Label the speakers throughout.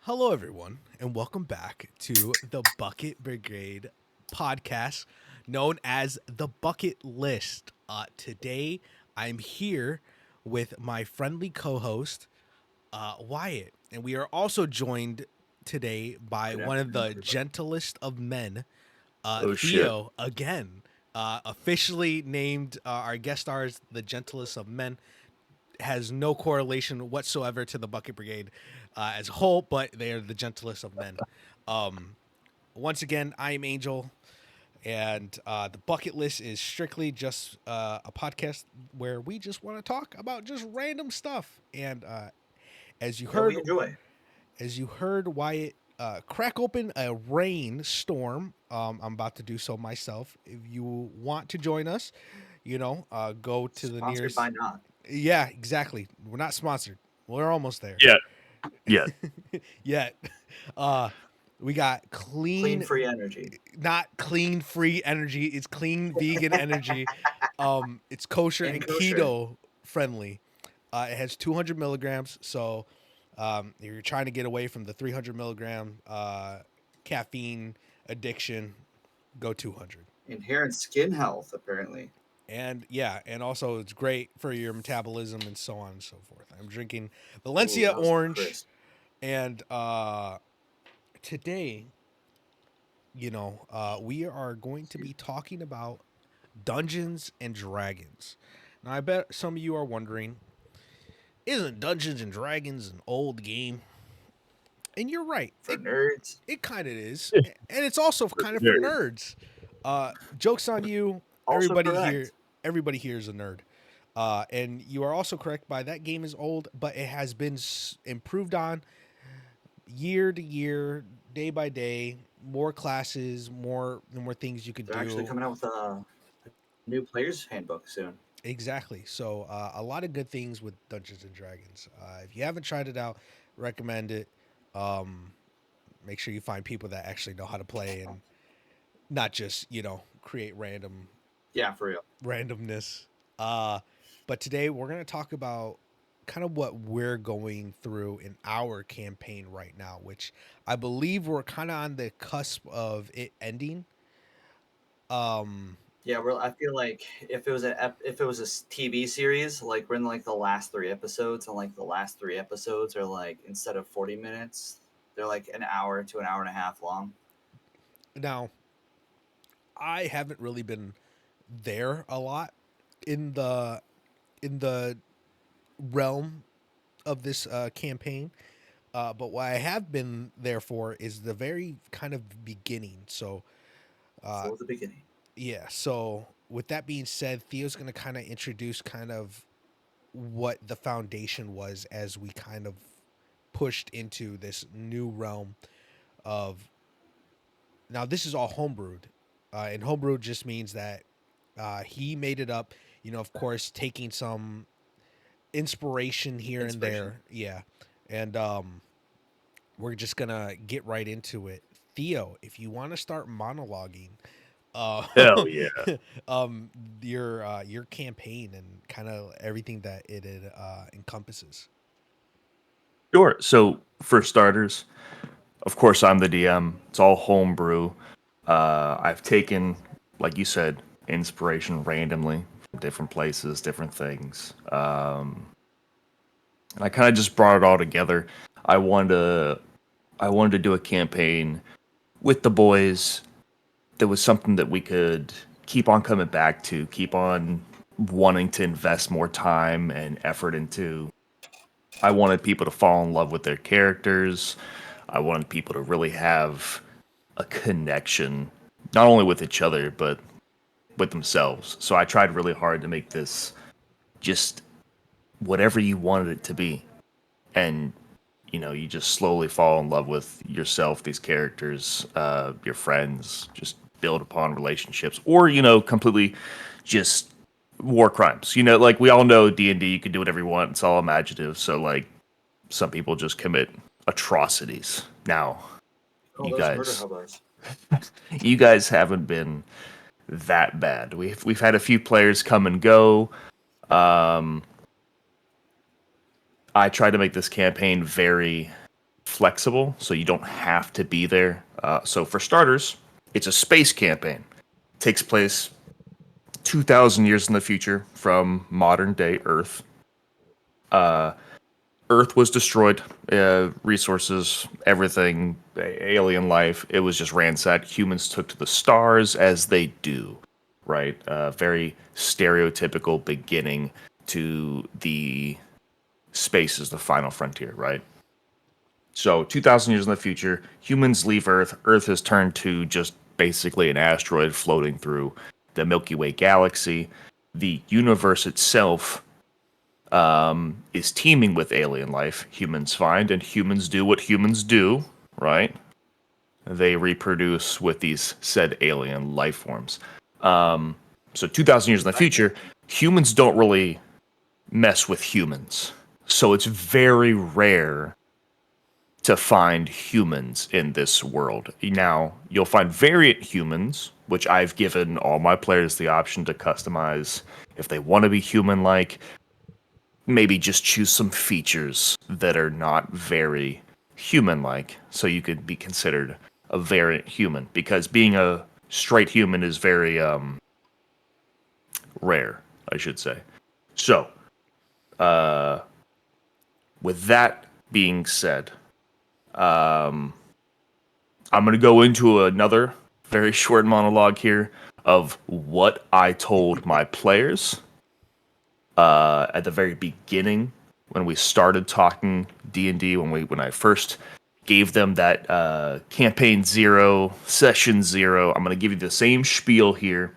Speaker 1: Hello, everyone, and welcome back to the Bucket Brigade podcast, known as the Bucket List. Today, I'm here with my friendly co-host, Wyatt, and we are also joined today by
Speaker 2: Good
Speaker 1: one of
Speaker 2: afternoon,
Speaker 1: the
Speaker 2: everybody.
Speaker 1: gentlest of men,
Speaker 3: Oh shit.
Speaker 1: Theo, again, officially named our guest stars the gentlest of men. Has no correlation whatsoever to the Bucket Brigade as a whole, but they are the gentlest of men. Um, Once again, I am Angel, and the Bucket List is strictly just a podcast where we just want to talk about just random stuff. And as you
Speaker 2: Yeah, we
Speaker 1: heard,
Speaker 2: enjoy.
Speaker 1: Wyatt crack open a rainstorm. I'm about to do so myself. If you want to join us, go to the
Speaker 2: Sponsored by
Speaker 1: nearest.
Speaker 2: not.
Speaker 1: Yeah, exactly. We're not sponsored. We're almost there.
Speaker 3: Yeah. Yeah.
Speaker 1: Yet. Uh we got
Speaker 2: Clean
Speaker 1: clean,
Speaker 2: free energy.
Speaker 1: not clean free energy. It's clean vegan energy. It's kosher
Speaker 2: And
Speaker 1: and
Speaker 2: kosher.
Speaker 1: keto friendly. It has 200 milligrams. So if you're trying to get away from the 300 milligram caffeine addiction, go 200.
Speaker 2: Inherent skin health, apparently.
Speaker 1: And yeah, and also it's great for your metabolism and so on and so forth. I'm drinking
Speaker 2: Ooh,
Speaker 1: Valencia
Speaker 2: that was
Speaker 1: Orange,
Speaker 2: crisp.
Speaker 1: and today, we are going to be talking about Dungeons and Dragons. Now, I bet some of you are wondering, isn't Dungeons and Dragons an old game? And you're right.
Speaker 2: For nerds.
Speaker 1: It kind of is, and it's also kind of for
Speaker 3: Very.
Speaker 1: nerds. Jokes on you,
Speaker 2: Also
Speaker 1: everybody here.
Speaker 2: correct.
Speaker 1: Everybody here is a nerd, and you are also correct by that game is old, but it has been improved on year to year, day by day. More classes, more things you could
Speaker 2: They're actually
Speaker 1: do.
Speaker 2: coming out with a new player's handbook soon.
Speaker 1: Exactly. So a lot of good things with Dungeons and Dragons. If you haven't tried it out, recommend it. Um, Make sure you find people that actually know how to play and not just create
Speaker 2: Yeah, for real.
Speaker 1: randomness. Uh, but today we're gonna talk about kind of what we're going through in our campaign right now, which I believe we're kind of on the cusp of it ending. Um,
Speaker 2: Yeah, well, I feel like if it was a TV series, like we're in like the last three episodes, and like the last three episodes are like instead of 40 minutes, they're like an hour to an hour and a half long.
Speaker 1: Now, I haven't really been there a lot in the realm of this campaign. But what I have been there for is the very kind of beginning. So, uh,
Speaker 2: For the beginning.
Speaker 1: yeah. So, with that being said, Theo's going to kind of introduce kind of what the foundation was as we kind of pushed into this new realm of. Now, this is all homebrewed. And homebrewed just means that he made it up, of course, taking some inspiration here and
Speaker 2: Inspiration.
Speaker 1: there. Yeah. And we're just gonna get right into it. Theo, if you want to start monologuing, uh,
Speaker 3: Hell yeah.
Speaker 1: um, your campaign and kind of everything that it encompasses.
Speaker 3: Sure. So for starters, of course I'm the DM. It's all homebrew. I've taken, like you said, inspiration randomly from different places, different things. And I kind of just brought it all together. I wanted to I wanted to do a campaign with the boys that was something that we could keep on coming back to, keep on wanting to invest more time and effort into. I wanted people to fall in love with their characters. I wanted people to really have a connection, not only with each other, but with themselves. So I tried really hard to make this just whatever you wanted it to be. And, you just slowly fall in love with yourself, these characters, your friends, just build upon relationships, or, completely just war crimes. Like we all know D&D, you can do whatever you want. It's all imaginative. So, like, some people just commit atrocities. Now,
Speaker 2: Call
Speaker 3: you
Speaker 2: those murder
Speaker 3: guys,
Speaker 2: hobos.
Speaker 3: you guys haven't been that bad. We've had a few players come and go. Um, I tried to make this campaign very flexible, so you don't have to be there. So for starters, it's a space campaign. It takes place 2,000 years in the future from modern day Earth. Earth was destroyed, resources, everything, alien life. It was just ransacked. Humans took to the stars as they do, right? Very stereotypical beginning to the space as the final frontier, right? So 2,000 years in the future, humans leave Earth. Earth has turned to just basically an asteroid floating through the Milky Way galaxy. The universe itself is teeming with alien life. Humans find, and humans do what humans do, right? They reproduce with these said alien life forms. So 2,000 years in the future, humans don't really mess with humans. So it's very rare to find humans in this world. Now, you'll find variant humans, which I've given all my players the option to customize if they want to be human-like. Maybe just choose some features that are not very human-like, so you could be considered a variant human. Because being a straight human is very rare, I should say. So, with that being said, I'm going to go into another very short monologue here of what I told my players at the very beginning when we started talking D&D, when I first gave them that campaign 0, session 0. I'm going to give you the same spiel here.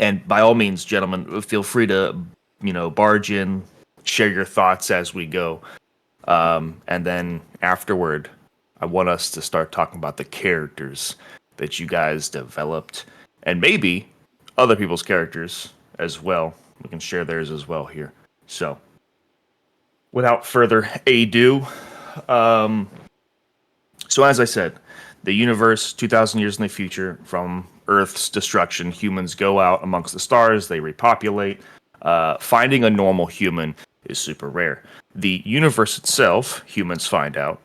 Speaker 3: And by all means, gentlemen, feel free to, barge in, share your thoughts as we go. And then afterward, I want us to start talking about the characters that you guys developed, and maybe other people's characters as well. We can share theirs as well here. So, without further ado, so as I said, the universe, 2,000 years in the future, from Earth's destruction, humans go out amongst the stars, they repopulate. Finding a normal human is super rare. The universe itself, humans find out,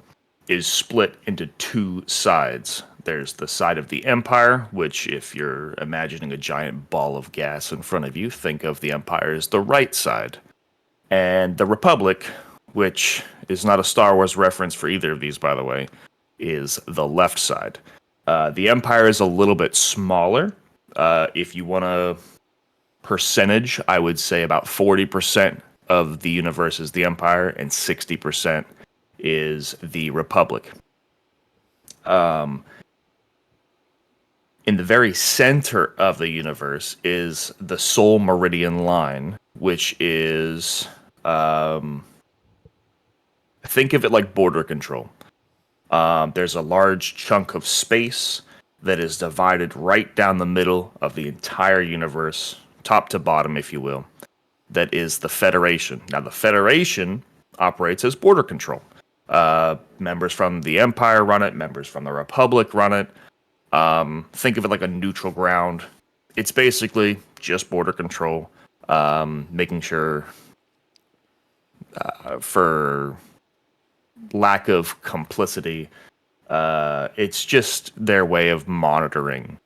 Speaker 3: is split into two sides. There's the side of the Empire, which, if you're imagining a giant ball of gas in front of you, think of the Empire as the right side. And the Republic, which is not a Star Wars reference for either of these, by the way, is the left side. The Empire is a little bit smaller. If you want a percentage, I would say about 40% of the universe is the Empire, and 60% is the Republic. In the very center of the universe is the Soul Meridian Line, which is, think of it like border control. There's a large chunk of space that is divided right down the middle of the entire universe, top to bottom, if you will. That is the Federation. Now, the Federation operates as border control. Members from the Empire run it, members from the Republic run it. Think of it like a neutral ground. It's basically just border control, making sure, for lack of complicity, it's just their way of monitoring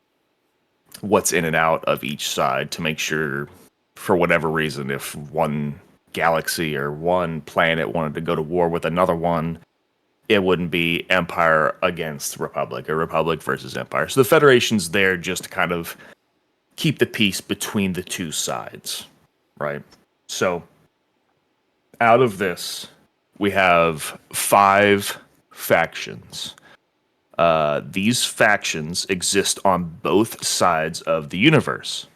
Speaker 3: what's in and out of each side to make sure, for whatever reason, if one galaxy or one planet wanted to go to war with another one, it wouldn't be Empire against Republic or Republic versus Empire. So the Federation's there just to kind of keep the peace between the two sides, right? So out of this, we have 5 factions. These factions exist on both sides of the universe.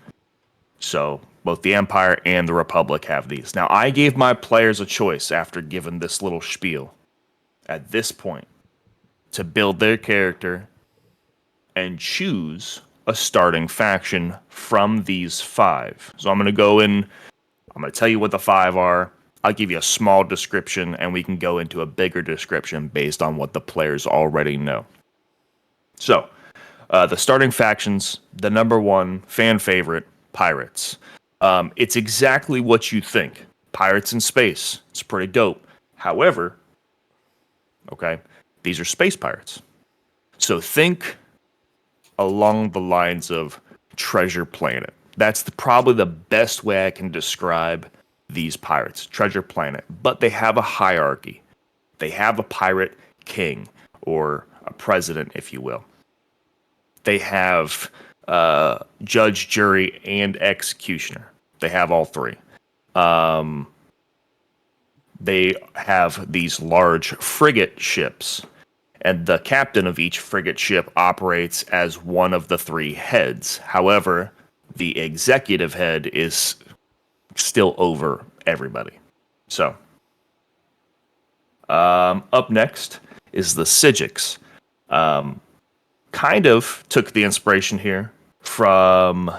Speaker 3: So both the Empire and the Republic have these. Now, I gave my players a choice after giving this little spiel at this point to build their character and choose a starting faction from these 5. So I'm going to go in, I'm going to tell you what the 5 are. I'll give you a small description, and we can go into a bigger description based on what the players already know. So, the starting factions, the number 1 fan favorite, pirates. It's exactly what you think. Pirates in space. It's pretty dope. However, Okay, these are space pirates. So think along the lines of Treasure Planet. That's probably the best way I can describe these pirates, Treasure Planet. But they have a hierarchy. They have a pirate king or a president, if you will. They have judge, jury, and executioner. They have all three. They have these large frigate ships, and the captain of each frigate ship operates as one of the three heads. However, the executive head is still over everybody. So, up next is the Sijiks. Kind of took the inspiration here from,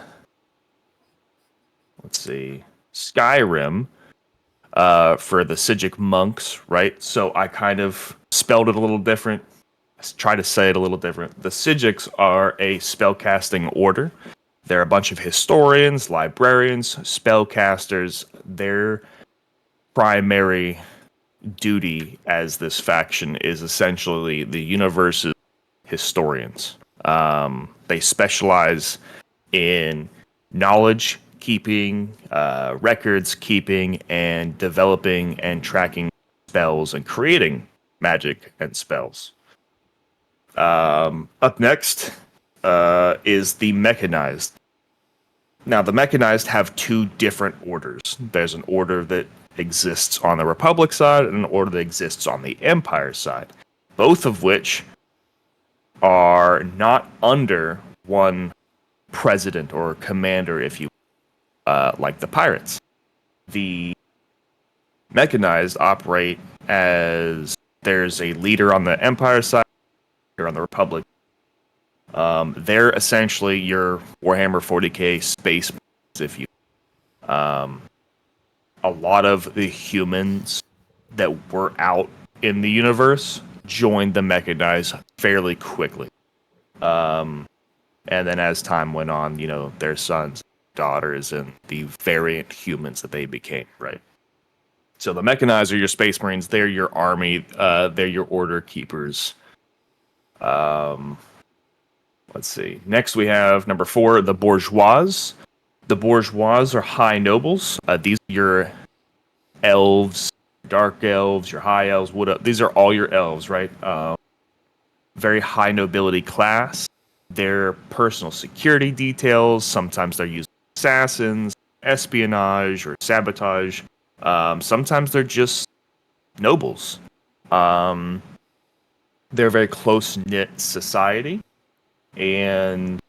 Speaker 3: let's see, Skyrim, for the Sijik monks, right? So I kind of spelled it a little different. Try to say it a little different. The Sijiks are a spellcasting order. They're a bunch of historians, librarians, spellcasters. Their primary duty as this faction is essentially the universe's historians. They specialize in knowledge keeping, records keeping, and developing and tracking spells and creating magic and spells. Up next is the mechanized. Now, the mechanized have two different orders. There's an order that exists on the Republic side and an order that exists on the Empire side, both of which are not under one president or commander, if you like the pirates. The mechanized operate as there's a leader on the Empire side, leader on the Republic. They're essentially your Warhammer 40k space, if you. A lot of the humans that were out in the universe joined the mechanized fairly quickly. And then as time went on, their sons, daughters, and the variant humans that they became, right? So the mechanized are your space marines. They're your army. They're your order keepers. Let's see. Next we have number 4, the bourgeois. The bourgeois are high nobles. These are your elves, dark elves, your high elves, these are all your elves, right? Very high nobility class. Their personal security details. Sometimes they're used assassins, espionage, or sabotage. Sometimes they're just nobles. They're a very close-knit society, and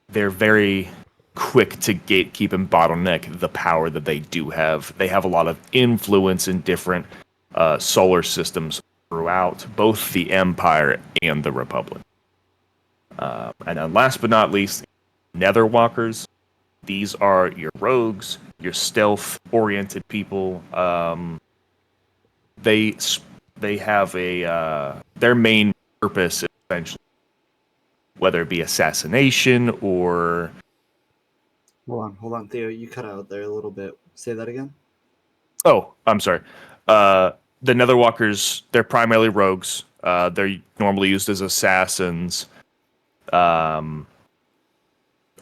Speaker 3: they're very quick to gatekeep and bottleneck the power that they do have. They have a lot of influence in different solar systems throughout both the Empire and the Republic. And then last but not least, Netherwalkers. These are your rogues, your stealth-oriented people. They have their main purpose is essentially, whether it be assassination or...
Speaker 2: Hold on, Theo. You cut out there a little bit. Say that again.
Speaker 3: Oh, I'm sorry. The Netherwalkers, they're primarily rogues. They're normally used as assassins.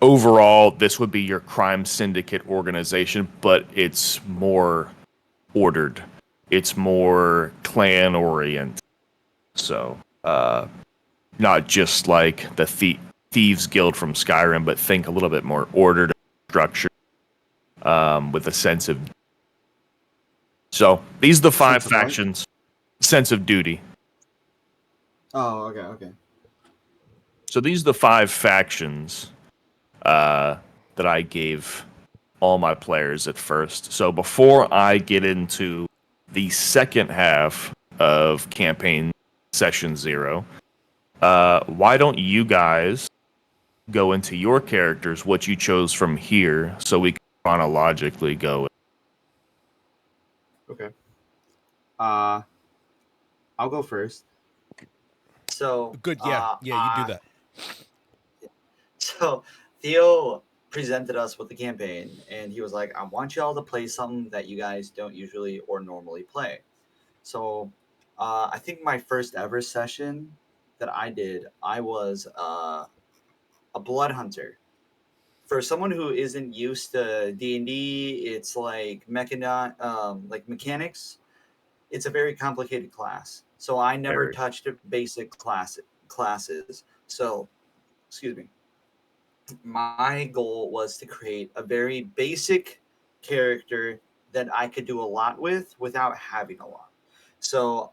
Speaker 3: Overall, this would be your crime syndicate organization, but it's more ordered. It's more clan oriented. So, not just like the Thieves Guild from Skyrim, but think a little bit more ordered, structured, with a sense of... So, these are the 5 factions. Sense of duty.
Speaker 2: Oh, okay.
Speaker 3: So these are the 5 factions that I gave all my players at first. So before I get into the second half of campaign session 0, why don't you guys go into your characters, what you chose from here, so we can chronologically go.
Speaker 2: Okay. I'll go first. So
Speaker 1: Good. Yeah. You do that.
Speaker 2: So Theo presented us with the campaign, and he was like, "I want y'all to play something that you guys don't usually or normally play." So I think my first ever session that I did, I was a blood hunter. For someone who isn't used to D&D, it's like mechanics. It's a very complicated class. So I never
Speaker 3: Very.
Speaker 2: touched basic classes. So, excuse me. My goal was to create a very basic character that I could do a lot with without having a lot. So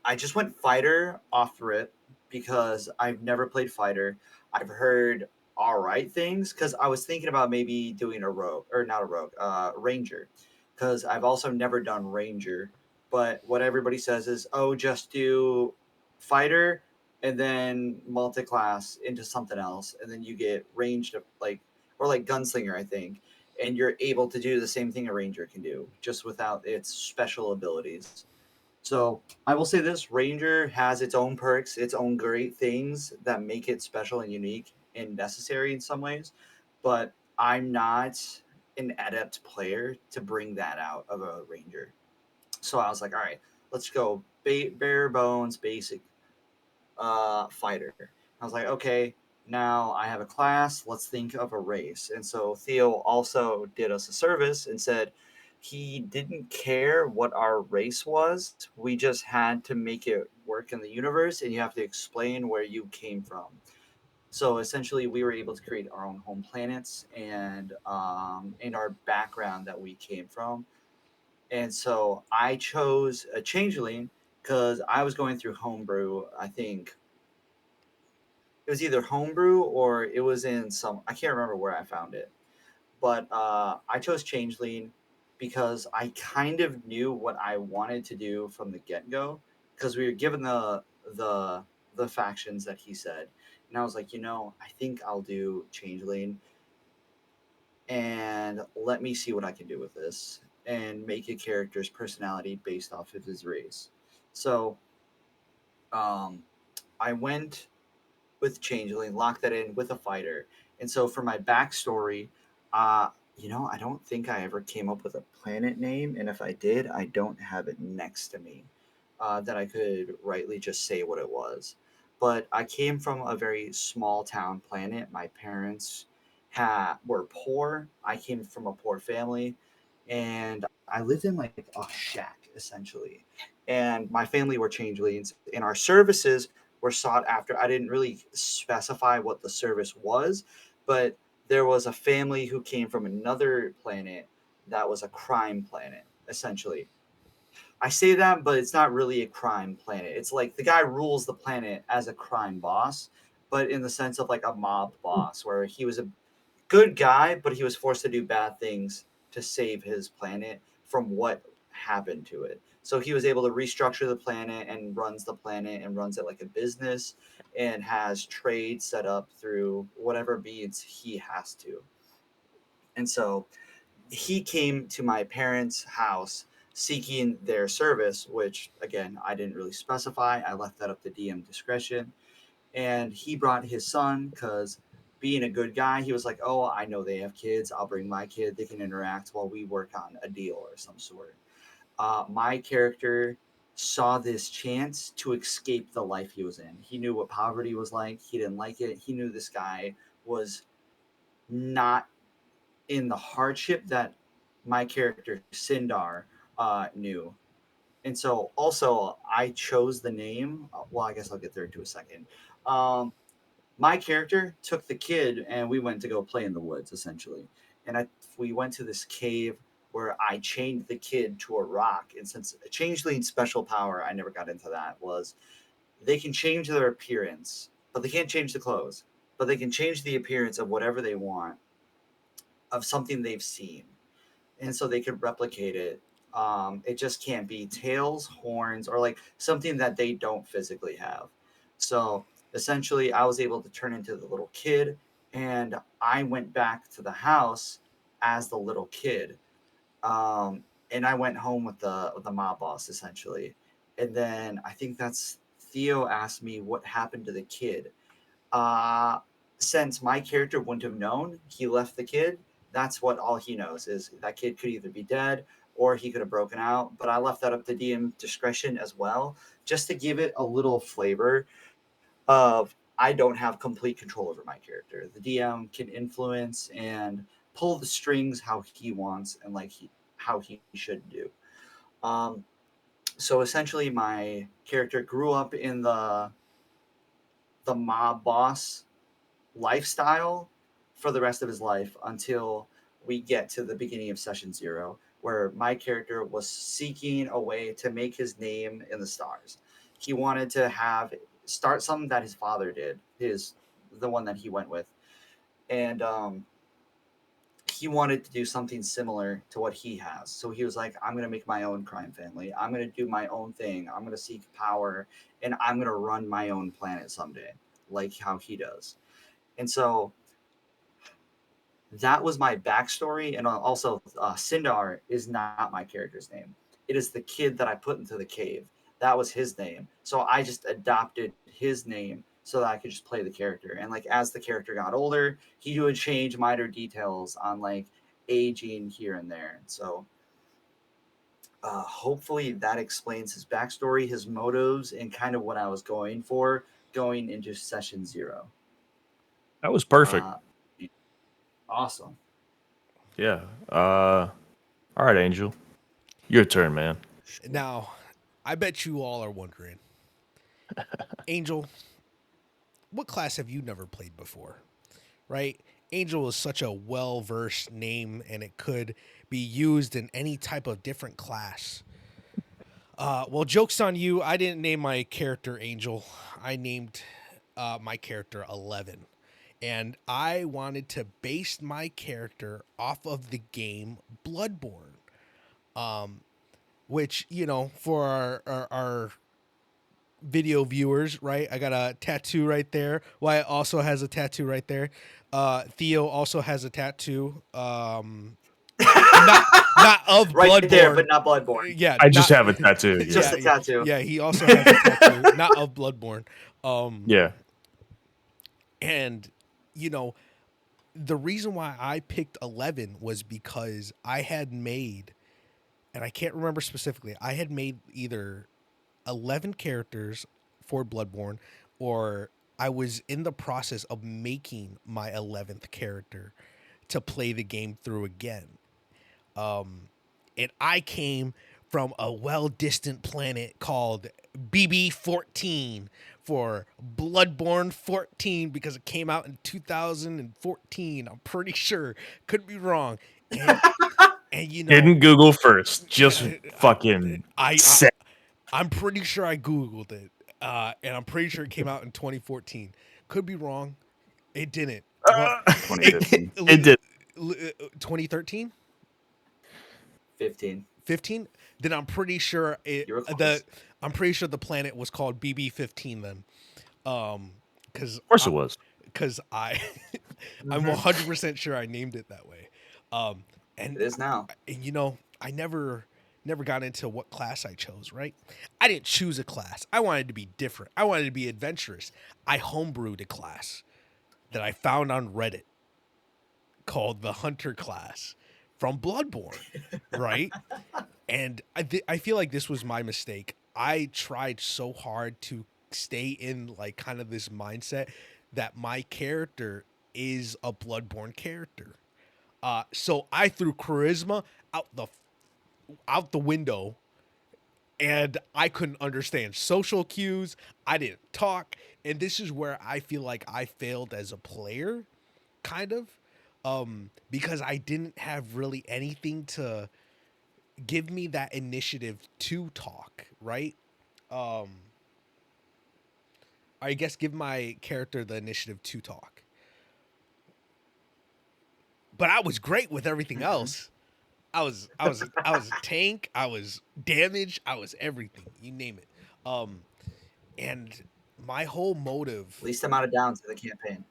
Speaker 2: I just went fighter off rip because I've never played fighter. I've heard all right things because I was thinking about maybe doing a rogue or not a rogue, ranger, because I've also never done ranger. But what everybody says is, oh, just do fighter and then multi-class into something else, and then you get ranged like or like gunslinger, I think, and you're able to do the same thing a ranger can do, just without its special abilities. So I will say this: Ranger has its own perks, its own great things that make it special and unique and necessary in some ways. But I'm not an adept player to bring that out of a Ranger. So I was like, all right, let's go bare bones, basic fighter. I was like, okay, now I have a class. Let's think of a race. And so Theo also did us a service and said he didn't care what our race was. We just had to make it work in the universe, and you have to explain where you came from. So essentially, we were able to create our own home planets and in our background that we came from. And so I chose a changeling because I was going through homebrew. I think it was either homebrew or it was in some, I can't remember where I found it, but I chose changeling because I kind of knew what I wanted to do from the get-go, because we were given the the factions that he said, and I was like, I think I'll do changeling, and let me see what I can do with this and make a character's personality based off of his race. So um, I went with Changeling, lock that in with a fighter. And so for my backstory, uh, I don't think I ever came up with a planet name, and if I did, I don't have it next to me that I could rightly just say what it was. But I came from a very small town planet. My parents were poor. I came from a poor family, and I lived in like a shack essentially. And my family were changelings, and our services were sought after. I didn't really specify what the service was, but there was a family who came from another planet that was a crime planet, essentially. I say that, but it's not really a crime planet. It's like the guy rules the planet as a crime boss, but in the sense of like a mob boss, where he was a good guy, but he was forced to do bad things to save his planet from what happened to it. So he was able to restructure the planet and runs the planet and runs it like a business and has trade set up through whatever means he has to. And so he came to my parents' house seeking their service, which again, I didn't really specify. I left that up to DM discretion. And he brought his son because being a good guy, he was like, oh, I know they have kids. I'll bring my kid. They can interact while we work on a deal or some sort. My character saw this chance to escape the life he was in. He knew what poverty was like. He didn't like it. He knew this guy was not in the hardship that my character Sindar knew. And so also I chose the name. Well, I guess I'll get there to a second. Um, my character took the kid and we went to go play in the woods essentially. And we went to this cave where I chained the kid to a rock. And since a changeling special power, I never got into that, was they can change their appearance, but they can't change the clothes. But they can change the appearance of whatever they want, of something they've seen, and so they could replicate it. It just can't be tails, horns, or like something that they don't physically have. So essentially, I was able to turn into the little kid, and I went back to the house as the little kid, and I went home with the mob boss essentially. And then I think that's Theo asked me what happened to the kid. uh, since my character wouldn't have known he left the kid, that's what all he knows is that kid could either be dead or he could have broken out. But I left that up to DM discretion as well, just to give it a little flavor of I don't have complete control over my character. The DM can influence and pull the strings how he wants and how he should do. Um, so essentially, my character grew up in the mob boss lifestyle for the rest of his life until we get to the beginning of session 0, where my character was seeking a way to make his name in the stars. He wanted to start something that his father did, the one that he went with, and he wanted to do something similar to what he has. So he was like, I'm going to make my own crime family. I'm going to do my own thing. I'm going to seek power, and I'm going to run my own planet someday, like how he does. And so that was my backstory. And also, Sindar is not my character's name. It is the kid that I put into the cave. That was his name. So I just adopted his name so that I could just play the character. And like as the character got older, he would change minor details on like aging here and there. So hopefully that explains his backstory, his motives, and kind of what I was going for going into session 0.
Speaker 3: That was perfect.
Speaker 2: Awesome.
Speaker 3: Yeah. All right, Angel. Your turn, man.
Speaker 1: Now, I bet you all are wondering, Angel, what class have you never played before? Right? Angel is such a well versed name and it could be used in any type of different class. Well, joke's on you. I didn't name my character Angel. I named my character 11. And I wanted to base my character off of the game Bloodborne. Which, you know, for our video viewers, right? I got a tattoo right there. Wyatt also has a tattoo right there. Theo also has a tattoo. Not of
Speaker 2: Right
Speaker 1: Bloodborne.
Speaker 2: there, but not Bloodborne.
Speaker 1: Yeah,
Speaker 3: I just have a tattoo. Yeah.
Speaker 2: Just a tattoo.
Speaker 1: Yeah, he also has a tattoo, not of Bloodborne.
Speaker 3: Yeah.
Speaker 1: And you know, the reason why I picked 11 was because I had made, and I can't remember specifically, I had made either 11 characters for Bloodborne, or I was in the process of making my 11th character to play the game through again. And I came from a well-distant planet called BB14 for Bloodborne 14 because it came out in 2014. I'm pretty sure. Could be wrong. And you know,
Speaker 3: Didn't Google first. Just fucking say.
Speaker 1: I'm pretty sure I Googled it. And I'm pretty sure it came out in 2014. Could be wrong. It didn't. Well,
Speaker 3: 2015. It did.
Speaker 1: 2013?
Speaker 2: 15.
Speaker 1: 15? Then I'm pretty sure I'm pretty sure the planet was called BB15 then. Cuz
Speaker 3: Of course it was.
Speaker 1: Cuz I'm 100% sure I named it that way. And
Speaker 2: It is now.
Speaker 1: And you know, I never got into what class I chose, right? I didn't choose a class. I wanted to be different. I wanted to be adventurous. I homebrewed a class that I found on Reddit called the Hunter class from Bloodborne, right? And I feel like this was my mistake. I tried so hard to stay in like kind of this mindset that my character is a Bloodborne character. So I threw charisma out the window, and I couldn't understand social cues. I didn't talk, and this is where I feel like I failed as a player, kind of, because I didn't have really anything to give me that initiative to talk, right? I guess give my character the initiative to talk. But I was great with everything else. I was a tank, I was damage, I was everything. You name it. And my whole motive,
Speaker 2: Least amount of downs in the campaign.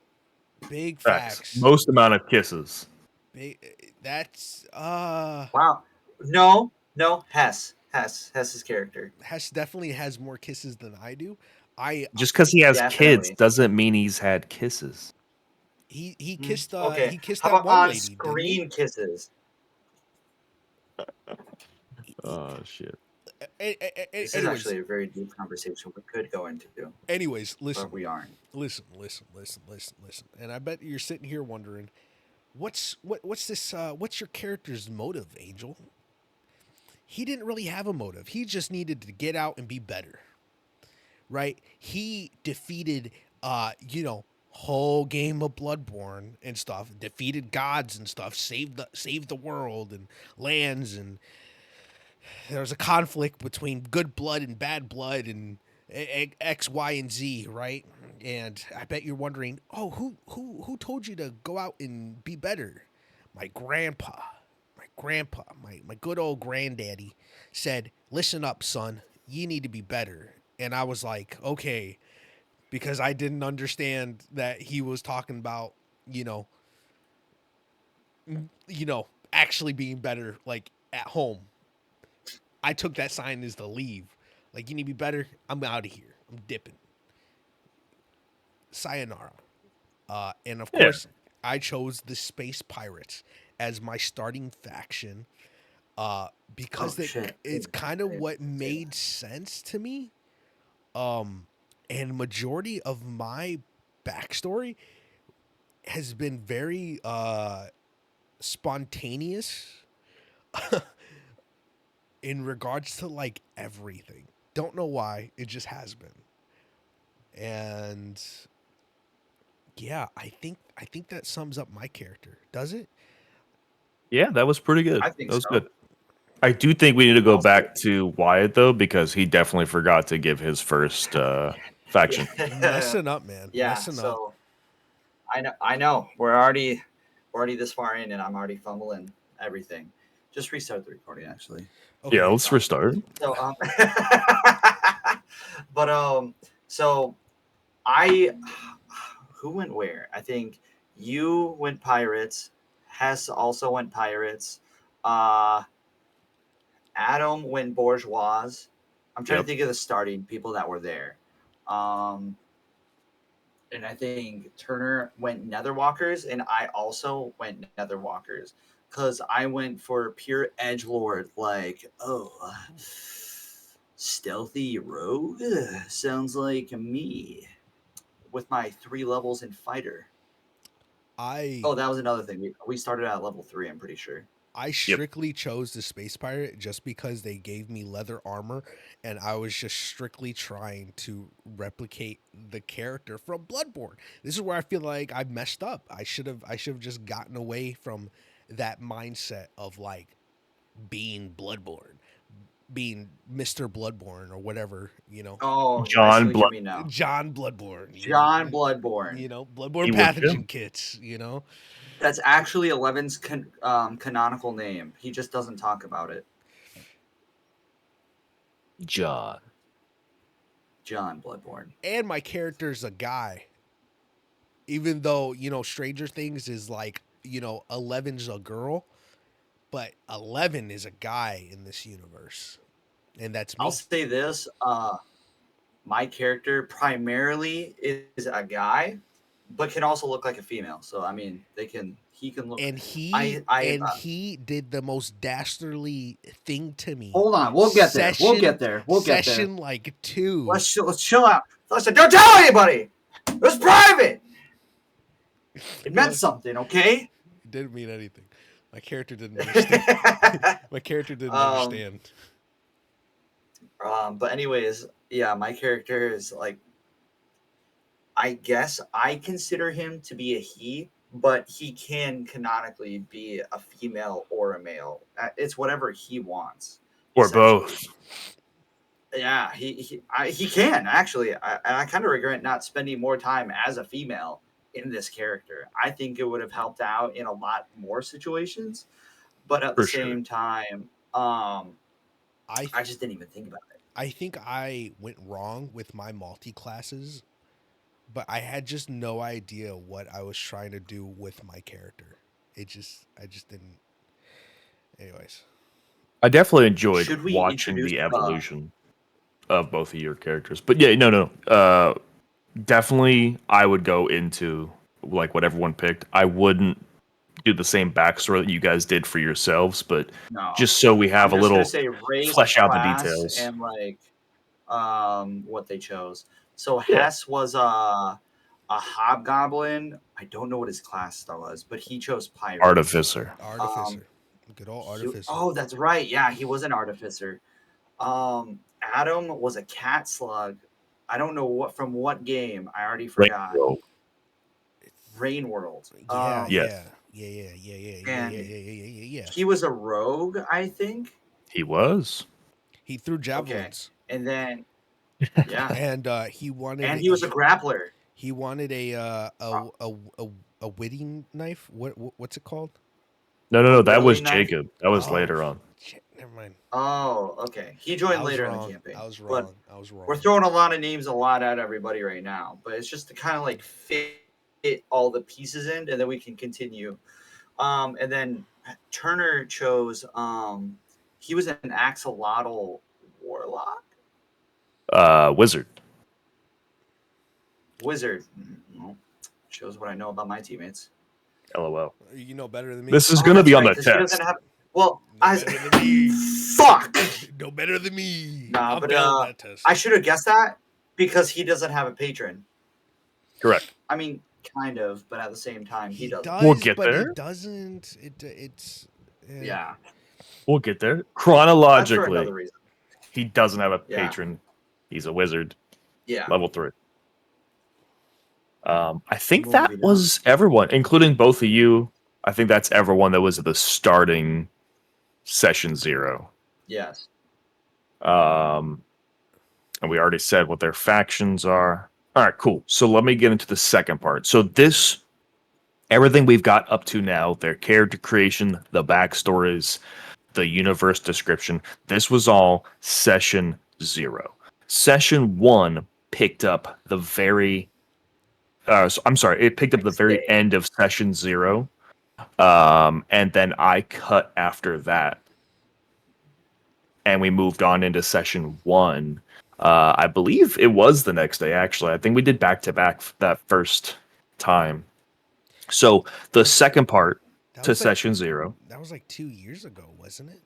Speaker 1: big facts.
Speaker 3: Most amount of kisses.
Speaker 1: That's
Speaker 2: Wow. No, Hess's character.
Speaker 1: Hess definitely has more kisses than I do.
Speaker 3: Just because he has
Speaker 2: Definitely.
Speaker 3: kids doesn't mean he's had kisses.
Speaker 1: He kissed
Speaker 2: Okay.
Speaker 1: he kissed
Speaker 2: How
Speaker 1: that
Speaker 2: about
Speaker 1: one
Speaker 2: on
Speaker 1: lady, didn't he?
Speaker 2: screen kisses?
Speaker 3: Oh shit.
Speaker 2: This is
Speaker 1: Anyways,
Speaker 2: actually a very deep conversation we could go into,
Speaker 1: listen,
Speaker 2: but we aren't.
Speaker 1: listen. And I bet you're sitting here wondering, what's this? What's your character's motive, Angel? He didn't really have a motive. He just needed to get out and be better, right? He defeated, whole game of Bloodborne and stuff. Defeated gods and stuff. Saved the world and lands, and there was a conflict between good blood and bad blood and X, Y, and Z, right? And I bet you're wondering, oh, who told you to go out and be better? My grandpa, my good old granddaddy said, "Listen up, son. You need to be better." And I was like, okay, because I didn't understand that he was talking about, you know, actually being better, like at home. I took that sign as the leave. Like, you need to be better. I'm out of here. I'm dipping. Sayonara. And of
Speaker 3: Yeah.
Speaker 1: course, I chose the Space Pirates as my starting faction because
Speaker 2: Oh shit!
Speaker 1: it's kind of what made sense to me. And majority of my backstory has been very spontaneous in regards to like everything. Don't know why, it just has been. And yeah, I think that sums up my character. Does it?
Speaker 3: Yeah, that was pretty good.
Speaker 2: I think
Speaker 3: That was
Speaker 2: so.
Speaker 3: good. I do think we need to go
Speaker 2: Well said.
Speaker 3: back to Wyatt though, because he definitely forgot to give his first faction.
Speaker 2: Yeah,
Speaker 1: Messing up, man.
Speaker 2: yeah.
Speaker 1: Messing up.
Speaker 2: So I know. We're already this far in, and I'm already fumbling everything. Just restart the recording, actually.
Speaker 3: Yeah,
Speaker 1: Okay.
Speaker 3: let's restart.
Speaker 2: So but so I who went where? I think you went pirates. Hess also went pirates. Uh, Adam went bourgeois. I'm trying to
Speaker 3: Yep.
Speaker 2: think of the starting people that were there. Um, and I think Turner went Netherwalkers, and I also went Netherwalkers because I went for pure edge lord. Like, oh, stealthy rogue sounds like me with my 3 levels in fighter.
Speaker 1: I
Speaker 2: Oh, that was another thing. We started at level 3. I'm pretty sure.
Speaker 1: I
Speaker 3: Yep.
Speaker 1: strictly chose the Space Pirate just because they gave me leather armor, and I was just strictly trying to replicate the character from Bloodborne. This is where I feel like I messed up. I should have just gotten away from that mindset of like being Bloodborne, being Mr. Bloodborne or whatever,
Speaker 2: Oh, I see
Speaker 3: John
Speaker 2: what you
Speaker 3: Blood.
Speaker 2: mean now.
Speaker 1: John Bloodborne,
Speaker 2: John Bloodborne.
Speaker 1: Bloodborne
Speaker 3: He was him.
Speaker 1: pathogen kits.
Speaker 2: That's actually Eleven's canonical name. He just doesn't talk about it.
Speaker 3: John.
Speaker 2: John Bloodborne.
Speaker 1: And my character's a guy, even though Stranger Things is like 11's a girl, but 11 is a guy in this universe, and that's
Speaker 2: I'll
Speaker 1: me.
Speaker 2: say this: my character primarily is a guy, but can also look like a female. So I mean, they can. He can look.
Speaker 1: And he
Speaker 2: I
Speaker 1: and he did the most dastardly thing to me.
Speaker 2: hold on. We'll get there. We'll get there. We'll get there.
Speaker 1: Session like 2.
Speaker 2: Let's chill out. Listen, don't tell anybody. It was private. It meant something, okay?
Speaker 1: It didn't mean anything. My character didn't understand. My character didn't understand.
Speaker 2: But anyways, yeah, my character is like, I guess I consider him to be a he, but he can canonically be a female or a male. It's whatever he wants,
Speaker 3: Or
Speaker 2: essentially.
Speaker 3: both.
Speaker 2: Yeah, he can actually. I kind of regret not spending more time as a female in this character. I think it would have helped out in a lot more situations, but at the
Speaker 3: For sure.
Speaker 2: same time,
Speaker 1: I
Speaker 2: I just didn't even think about it.
Speaker 1: I think I went wrong with my multi classes, but I had just no idea what I was trying to do with my character. I just didn't. Anyways,
Speaker 3: I definitely enjoyed
Speaker 2: Should we
Speaker 3: watching
Speaker 2: introduce?
Speaker 3: the evolution of both of your characters. But yeah, no. Definitely I would go into like what everyone picked. I wouldn't do the same backstory that you guys did for yourselves, but
Speaker 2: No,
Speaker 3: just so we have
Speaker 2: I'm
Speaker 3: a
Speaker 2: just gonna
Speaker 3: little
Speaker 2: say Ray's
Speaker 3: flesh out the
Speaker 2: class
Speaker 3: details.
Speaker 2: and like what they chose. So
Speaker 3: Yeah.
Speaker 2: Hess was a hobgoblin. I don't know what his class was, but he chose pirate.
Speaker 3: Artificer.
Speaker 1: Artificer. Good old Artificer.
Speaker 2: Oh, that's right. Yeah, he was an artificer. Adam was a cat slug. I don't know what game. I already forgot.
Speaker 3: Rainbow.
Speaker 2: Rain World.
Speaker 1: Yeah,
Speaker 3: Yes.
Speaker 1: yeah.
Speaker 2: He was a rogue, I think.
Speaker 3: He was.
Speaker 1: He threw
Speaker 2: Okay,
Speaker 1: javelins,
Speaker 2: and then yeah,
Speaker 1: and he wanted.
Speaker 2: and he was a grappler.
Speaker 1: He wanted a whitting knife. What's it called?
Speaker 3: No. That was
Speaker 2: Willing knife?
Speaker 3: Jacob. That was
Speaker 1: Oh,
Speaker 3: later on.
Speaker 1: shit, never mind.
Speaker 2: Oh, okay. He
Speaker 1: I
Speaker 2: joined
Speaker 1: was
Speaker 2: later in
Speaker 1: wrong.
Speaker 2: the campaign.
Speaker 1: I was
Speaker 2: But
Speaker 1: wrong. I was wrong.
Speaker 2: we're throwing a lot of names, a lot at everybody right now. But it's just to kind of like fit all the pieces in, and then we can continue. And then Turner chose. He was an axolotl warlock.
Speaker 3: Wizard.
Speaker 2: Wizard. Well, shows what I know about my teammates.
Speaker 3: LOL.
Speaker 1: You know better than me.
Speaker 3: This is going to
Speaker 2: that's
Speaker 3: be on
Speaker 2: right,
Speaker 3: the
Speaker 2: 'cause he
Speaker 3: test.
Speaker 2: doesn't have. Well,
Speaker 1: No better than me.
Speaker 2: fuck.
Speaker 1: No better than me.
Speaker 2: Nah,
Speaker 1: I'm
Speaker 2: but
Speaker 1: failing that test.
Speaker 2: I should have guessed that because he doesn't have a patron.
Speaker 3: Correct.
Speaker 2: I mean, kind of, but at the same time, he doesn't.
Speaker 3: We'll get
Speaker 1: but
Speaker 3: there.
Speaker 1: he doesn't. It's
Speaker 2: Yeah,
Speaker 3: We'll get there.
Speaker 2: that's for
Speaker 3: Chronologically,
Speaker 2: another reason.
Speaker 3: he doesn't have a
Speaker 2: Yeah.
Speaker 3: patron. He's a wizard.
Speaker 2: Yeah,
Speaker 3: Level 3. I think
Speaker 2: Moving
Speaker 3: that
Speaker 2: on.
Speaker 3: was everyone, including both of you. I think that's everyone that was at the starting session 0.
Speaker 2: yes.
Speaker 3: And we already said what their factions are. All right, cool. So let me get into the second part. So everything we've got up to now, their character creation, the backstories, the universe description, this was all session 0. Session 1 picked up the very it picked up the very end of session 0. And then I cut after that. And we moved on into session 1. I believe it was the next day, actually. I think we did back-to-back that first time. So the second part to session 0.
Speaker 1: That was like 2 years ago, wasn't it?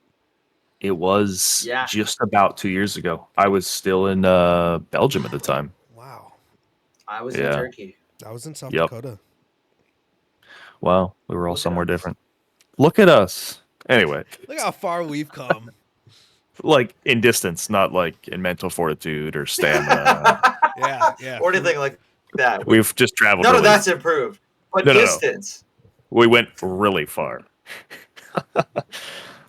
Speaker 3: It was
Speaker 2: Yeah.
Speaker 3: just about 2 years ago. I was still in Belgium at the time.
Speaker 1: Wow.
Speaker 2: I was in
Speaker 3: Yeah.
Speaker 2: Turkey.
Speaker 1: I was in South
Speaker 3: Yep.
Speaker 1: Dakota.
Speaker 3: Well, we were all
Speaker 2: Look at
Speaker 3: somewhere
Speaker 2: us.
Speaker 3: different. Look at us. Anyway,
Speaker 1: Look how far we've come.
Speaker 3: like in distance, not like in mental fortitude or stamina.
Speaker 1: Yeah.
Speaker 2: Or anything like that.
Speaker 3: We've just traveled.
Speaker 2: None of
Speaker 3: really-
Speaker 2: that's improved. But
Speaker 3: No.
Speaker 2: distance.
Speaker 3: We went really far. All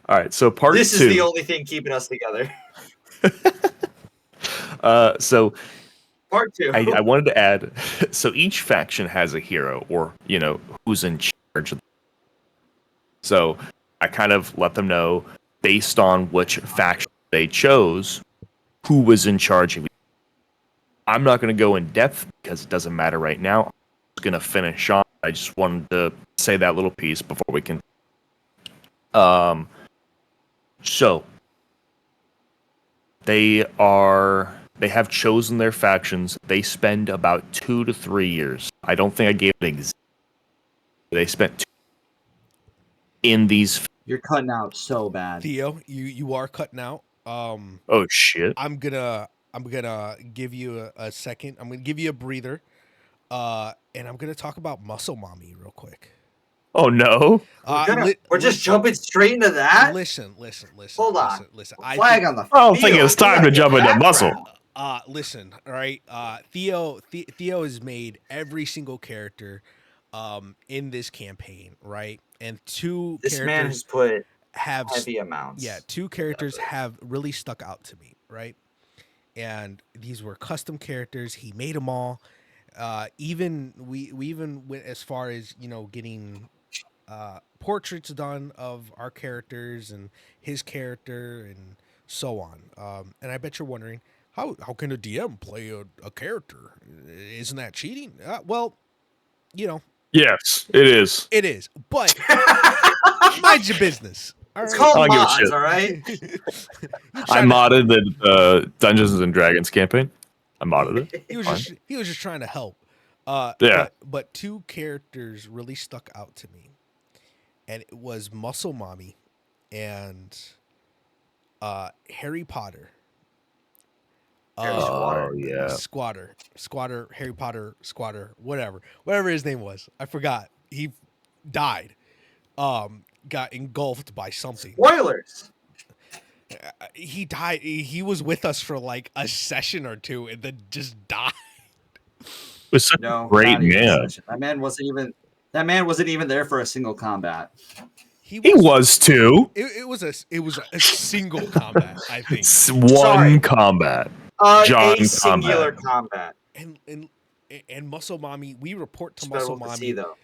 Speaker 3: right, so part
Speaker 2: This
Speaker 3: 2.
Speaker 2: is the only thing keeping us together.
Speaker 3: So
Speaker 2: Part 2.
Speaker 3: I wanted to add. So each faction has a hero, or who's in charge. So I kind of let them know based on which faction they chose, who was in charge of. I'm not going to go in depth because it doesn't matter right now. I'm just going to finish on. I just wanted to say that little piece before we can. So they have chosen their factions. They spend about 2 to 3 years. I don't think I gave it exactly. They spent 2 in these.
Speaker 2: You're cutting out so bad.
Speaker 1: Theo, you are cutting out.
Speaker 3: Oh shit!
Speaker 1: I'm gonna give you a second. I'm gonna give you a breather. And I'm gonna talk about Muscle Mommy real quick.
Speaker 3: Oh no!
Speaker 2: We're just jumping straight into that?
Speaker 1: Listen.
Speaker 2: Hold on.
Speaker 1: Listen.
Speaker 2: Flag on the
Speaker 3: I don't think it's time to jump into muscle.
Speaker 1: Listen, all right. Theo has made every single character in this campaign, right? And
Speaker 2: This man has put heavy amounts.
Speaker 1: Yeah, 2 characters have really stuck out to me, right? And these were custom characters. He made them all. Even we even went as far as getting portraits done of our characters and his character and so on. And I bet you're wondering how can a DM play a character? Isn't that cheating? Well,
Speaker 3: Yes, it is.
Speaker 1: it is, but mind your business. All
Speaker 2: It's
Speaker 1: right?
Speaker 2: called
Speaker 3: I don't give a
Speaker 2: mods,
Speaker 3: shit.
Speaker 2: all right?
Speaker 3: I modded the Dungeons and Dragons campaign. I modded it.
Speaker 1: He was
Speaker 3: Fine.
Speaker 1: just trying to help.
Speaker 3: Yeah.
Speaker 1: But 2 characters really stuck out to me, and it was Muscle Mommy and Harry Potter.
Speaker 2: Harry Squatter.
Speaker 3: Oh yeah.
Speaker 1: Squatter, Harry Potter, Squatter, whatever his name was. I forgot. He died. Got engulfed by something.
Speaker 2: Spoilers.
Speaker 1: He died. He was with us for like a session or two, and then just died.
Speaker 3: Was such
Speaker 2: No,
Speaker 3: a great
Speaker 2: not even a
Speaker 3: man.
Speaker 2: session. That man wasn't even there for a single combat.
Speaker 3: He was too.
Speaker 1: It was a single combat, I think.
Speaker 3: One
Speaker 2: Sorry.
Speaker 3: combat.
Speaker 2: A
Speaker 3: John
Speaker 2: singular
Speaker 3: combat.
Speaker 2: combat.
Speaker 1: And Muscle Mommy, we report to
Speaker 2: Spelled
Speaker 1: Muscle
Speaker 2: with a
Speaker 1: Mommy.
Speaker 2: C, though.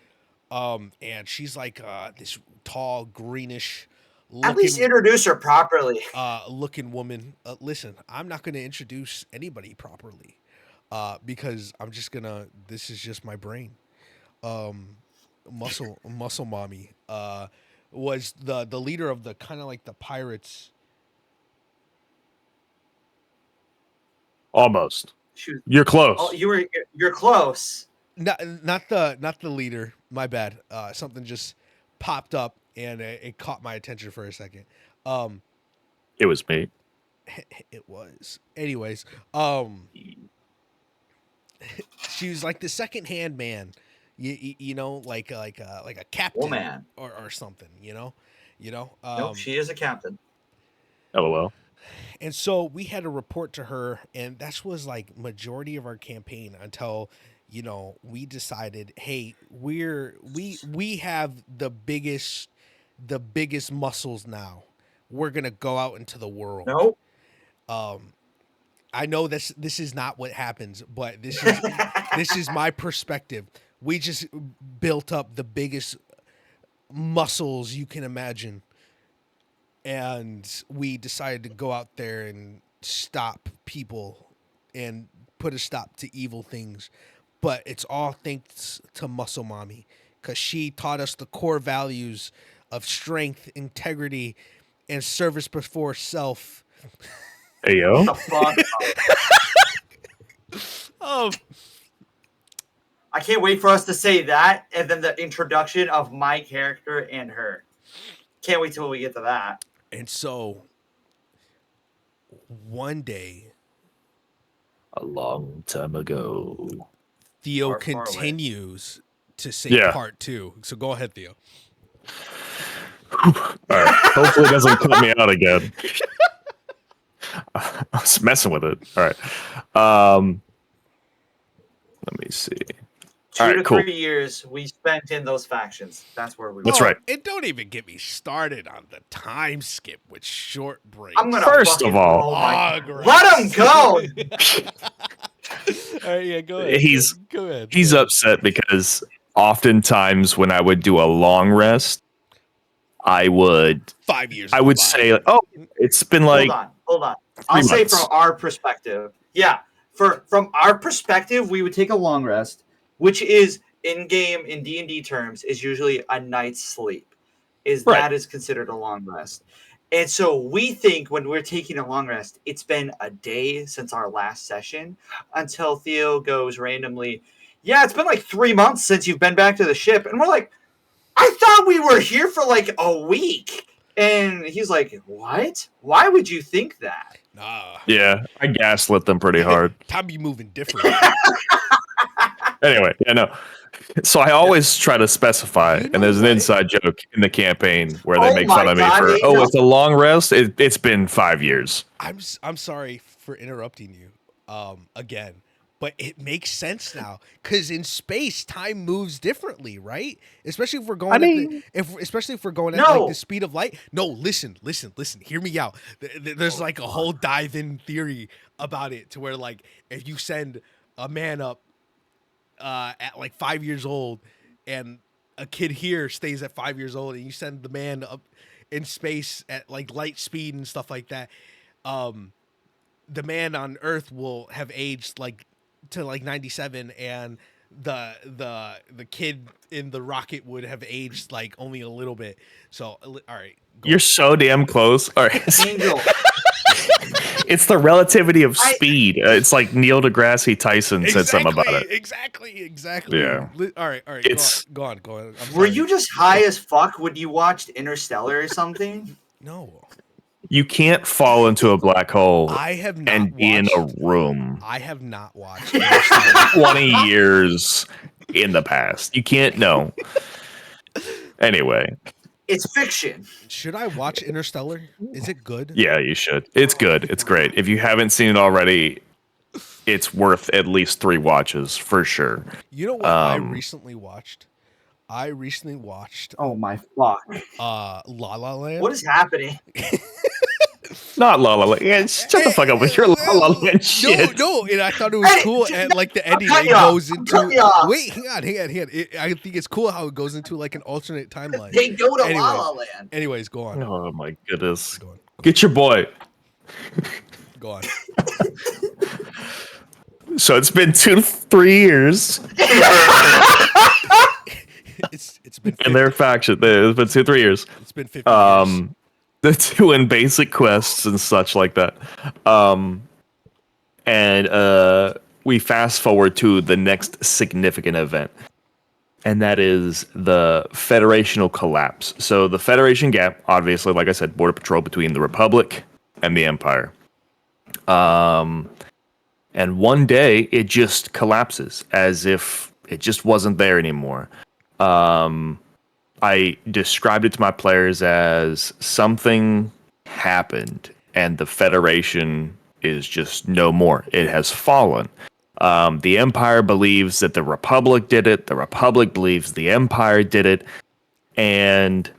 Speaker 1: And she's like this tall, greenish
Speaker 2: At least
Speaker 1: looking,
Speaker 2: introduce her properly.
Speaker 1: looking woman. Listen, I'm not gonna introduce anybody properly, because I'm just gonna. This is just my brain. Muscle Mommy was the leader of the kind of like the pirates.
Speaker 3: Almost.
Speaker 2: She was,
Speaker 3: You're close.
Speaker 2: oh, you're close.
Speaker 1: Not the leader. My bad. Something just popped up and it caught my attention for a second.
Speaker 3: It was me.
Speaker 1: It was. Anyways, she was like the second hand man. You know, like a captain
Speaker 2: Woman.
Speaker 1: or something. You know.
Speaker 2: Nope, she is a captain.
Speaker 3: LOL.
Speaker 1: And so we had to report to her, and that was like majority of our campaign until, we decided, hey, we have the biggest muscles now. We're gonna go out into the world.
Speaker 2: Nope.
Speaker 1: I know this is not what happens, but this is my perspective. We just built up the biggest muscles you can imagine. And we decided to go out there and stop people and put a stop to evil things. But it's all thanks to Muscle Mommy, because she taught us the core values of strength, integrity, and service before self.
Speaker 3: Hey yo.
Speaker 2: The fuck?
Speaker 1: Oh,
Speaker 2: I can't wait for us to say that, and then the introduction of my character and her. Can't wait till we get to that.
Speaker 1: and so one day,
Speaker 3: A long time ago.
Speaker 1: Theo
Speaker 2: Far, far away.
Speaker 1: continues to say
Speaker 3: Yeah.
Speaker 1: part 2. So go ahead, Theo.
Speaker 3: All right. Hopefully it doesn't cut me out again. I was messing with it. All right. Let me see.
Speaker 2: 2
Speaker 3: All right,
Speaker 2: to
Speaker 3: cool.
Speaker 2: 3 years we spent in those factions. That's where we
Speaker 3: That's
Speaker 2: were.
Speaker 3: right.
Speaker 1: And don't even get me started on the time skip with short breaks.
Speaker 2: I'm gonna
Speaker 3: First
Speaker 2: fucking,
Speaker 3: of all-
Speaker 2: oh my-
Speaker 1: Progress.
Speaker 2: let him go.
Speaker 1: All right, yeah, go ahead.
Speaker 3: He's-
Speaker 1: go ahead.
Speaker 3: He's
Speaker 1: go ahead.
Speaker 3: upset because oftentimes when I would do a long rest, I would
Speaker 1: 5 years.
Speaker 3: I would
Speaker 1: goodbye.
Speaker 3: say, like, oh, it's been like
Speaker 2: Hold on. I'll
Speaker 3: 3
Speaker 2: say
Speaker 3: months.
Speaker 2: from our perspective. Yeah, from our perspective, we would take a long rest, which is in game in D&D terms is usually a night's sleep.
Speaker 3: Right.
Speaker 2: That is considered a long rest. And so we think when we're taking a long rest, it's been a day since our last session until Theo goes randomly, yeah, it's been like 3 months since you've been back to the ship. And we're like, I thought we were here for like a week. And he's like, what? Why would you think that?
Speaker 1: Nah.
Speaker 3: yeah, I gaslit them pretty hard.
Speaker 1: Time be moving different.
Speaker 3: Anyway, yeah, no. So I always try to specify,
Speaker 1: You know
Speaker 3: and there's an
Speaker 1: what?
Speaker 3: inside joke in the campaign where they
Speaker 2: Oh
Speaker 3: make
Speaker 2: my
Speaker 3: fun of me
Speaker 2: God,
Speaker 3: for,
Speaker 2: Angel.
Speaker 3: it's a long rest. It's been 5 years.
Speaker 1: I'm sorry for interrupting you again, but it makes sense now because in space time moves differently, right? Especially if we're going especially if we're going at
Speaker 2: No.
Speaker 1: like the speed of light. No, listen, hear me out. There's like a whole dive-in theory about it to where like if you send a man up at like 5 years old and a kid here stays at 5 years old and you send the man up in space at like light speed and stuff like that, the man on Earth will have aged like to like 97 and the kid in the rocket would have aged like only a little bit. So all right, go.
Speaker 3: You're so damn close. All right.
Speaker 2: Angel,
Speaker 3: It's the relativity of speed. It's like Neil deGrasse Tyson said something about it.
Speaker 1: Exactly.
Speaker 3: Yeah.
Speaker 1: All right.
Speaker 3: It's
Speaker 1: Go on. I'm
Speaker 2: Were
Speaker 1: sorry.
Speaker 2: you just high as fuck when you watched Interstellar or something?
Speaker 1: No.
Speaker 3: you can't fall into a black hole
Speaker 1: I have not
Speaker 3: and be in a
Speaker 1: watched.
Speaker 3: room
Speaker 1: I have not watched Interstellar.
Speaker 3: 20 years in the past. You can't know. Anyway,
Speaker 2: It's fiction.
Speaker 1: Should I watch Interstellar? Is it good?
Speaker 3: yeah, you should. It's good. It's great. If you haven't seen it already, it's worth at least 3 watches for sure.
Speaker 1: You know what I recently watched? I recently watched
Speaker 2: Oh my fuck!
Speaker 1: La La Land.
Speaker 2: What is happening?
Speaker 3: Not La La Land. Yeah, shut the fuck up with your La La Land shit.
Speaker 1: No, and I thought it was cool. And like the ending, it goes into. Wait, hang on. I think it's cool how it goes into like an alternate timeline.
Speaker 2: They go to La La Land.
Speaker 1: Anyways, go on.
Speaker 3: Oh my goodness.
Speaker 1: Go on.
Speaker 3: Get your boy.
Speaker 1: Go on.
Speaker 3: So it's been 2 to 3 years.
Speaker 1: It's been 50,
Speaker 3: in their faction. It's been 2 3 years.
Speaker 1: It's been 50 years.
Speaker 3: They're doing basic quests and such like that. And we fast forward to the next significant event, and that is the Federational collapse. So the Federation gap, obviously, like I said, border patrol between the Republic and the Empire. And one day it just collapses as if it just wasn't there anymore. I described it to my players as something happened and the Federation is just no more. It has fallen. The Empire believes that the Republic did it. The Republic believes the Empire did it. And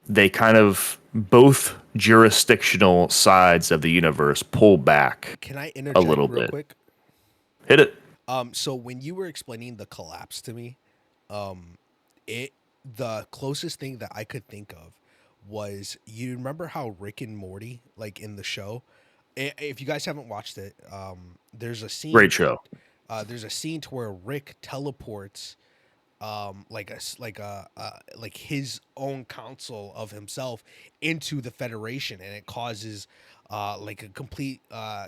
Speaker 3: they kind of, both jurisdictional sides of the universe pull back.
Speaker 1: Can I interject
Speaker 3: a little
Speaker 1: real
Speaker 3: bit.
Speaker 1: quick?
Speaker 3: Hit it.
Speaker 1: So when you were explaining the collapse to me, the closest thing that I could think of was, you remember how Rick and Morty, like in the show, if you guys haven't watched it, there's a scene.
Speaker 3: Great show.
Speaker 1: There's a scene to where Rick teleports, like his own council of himself into the Federation, and it causes like a complete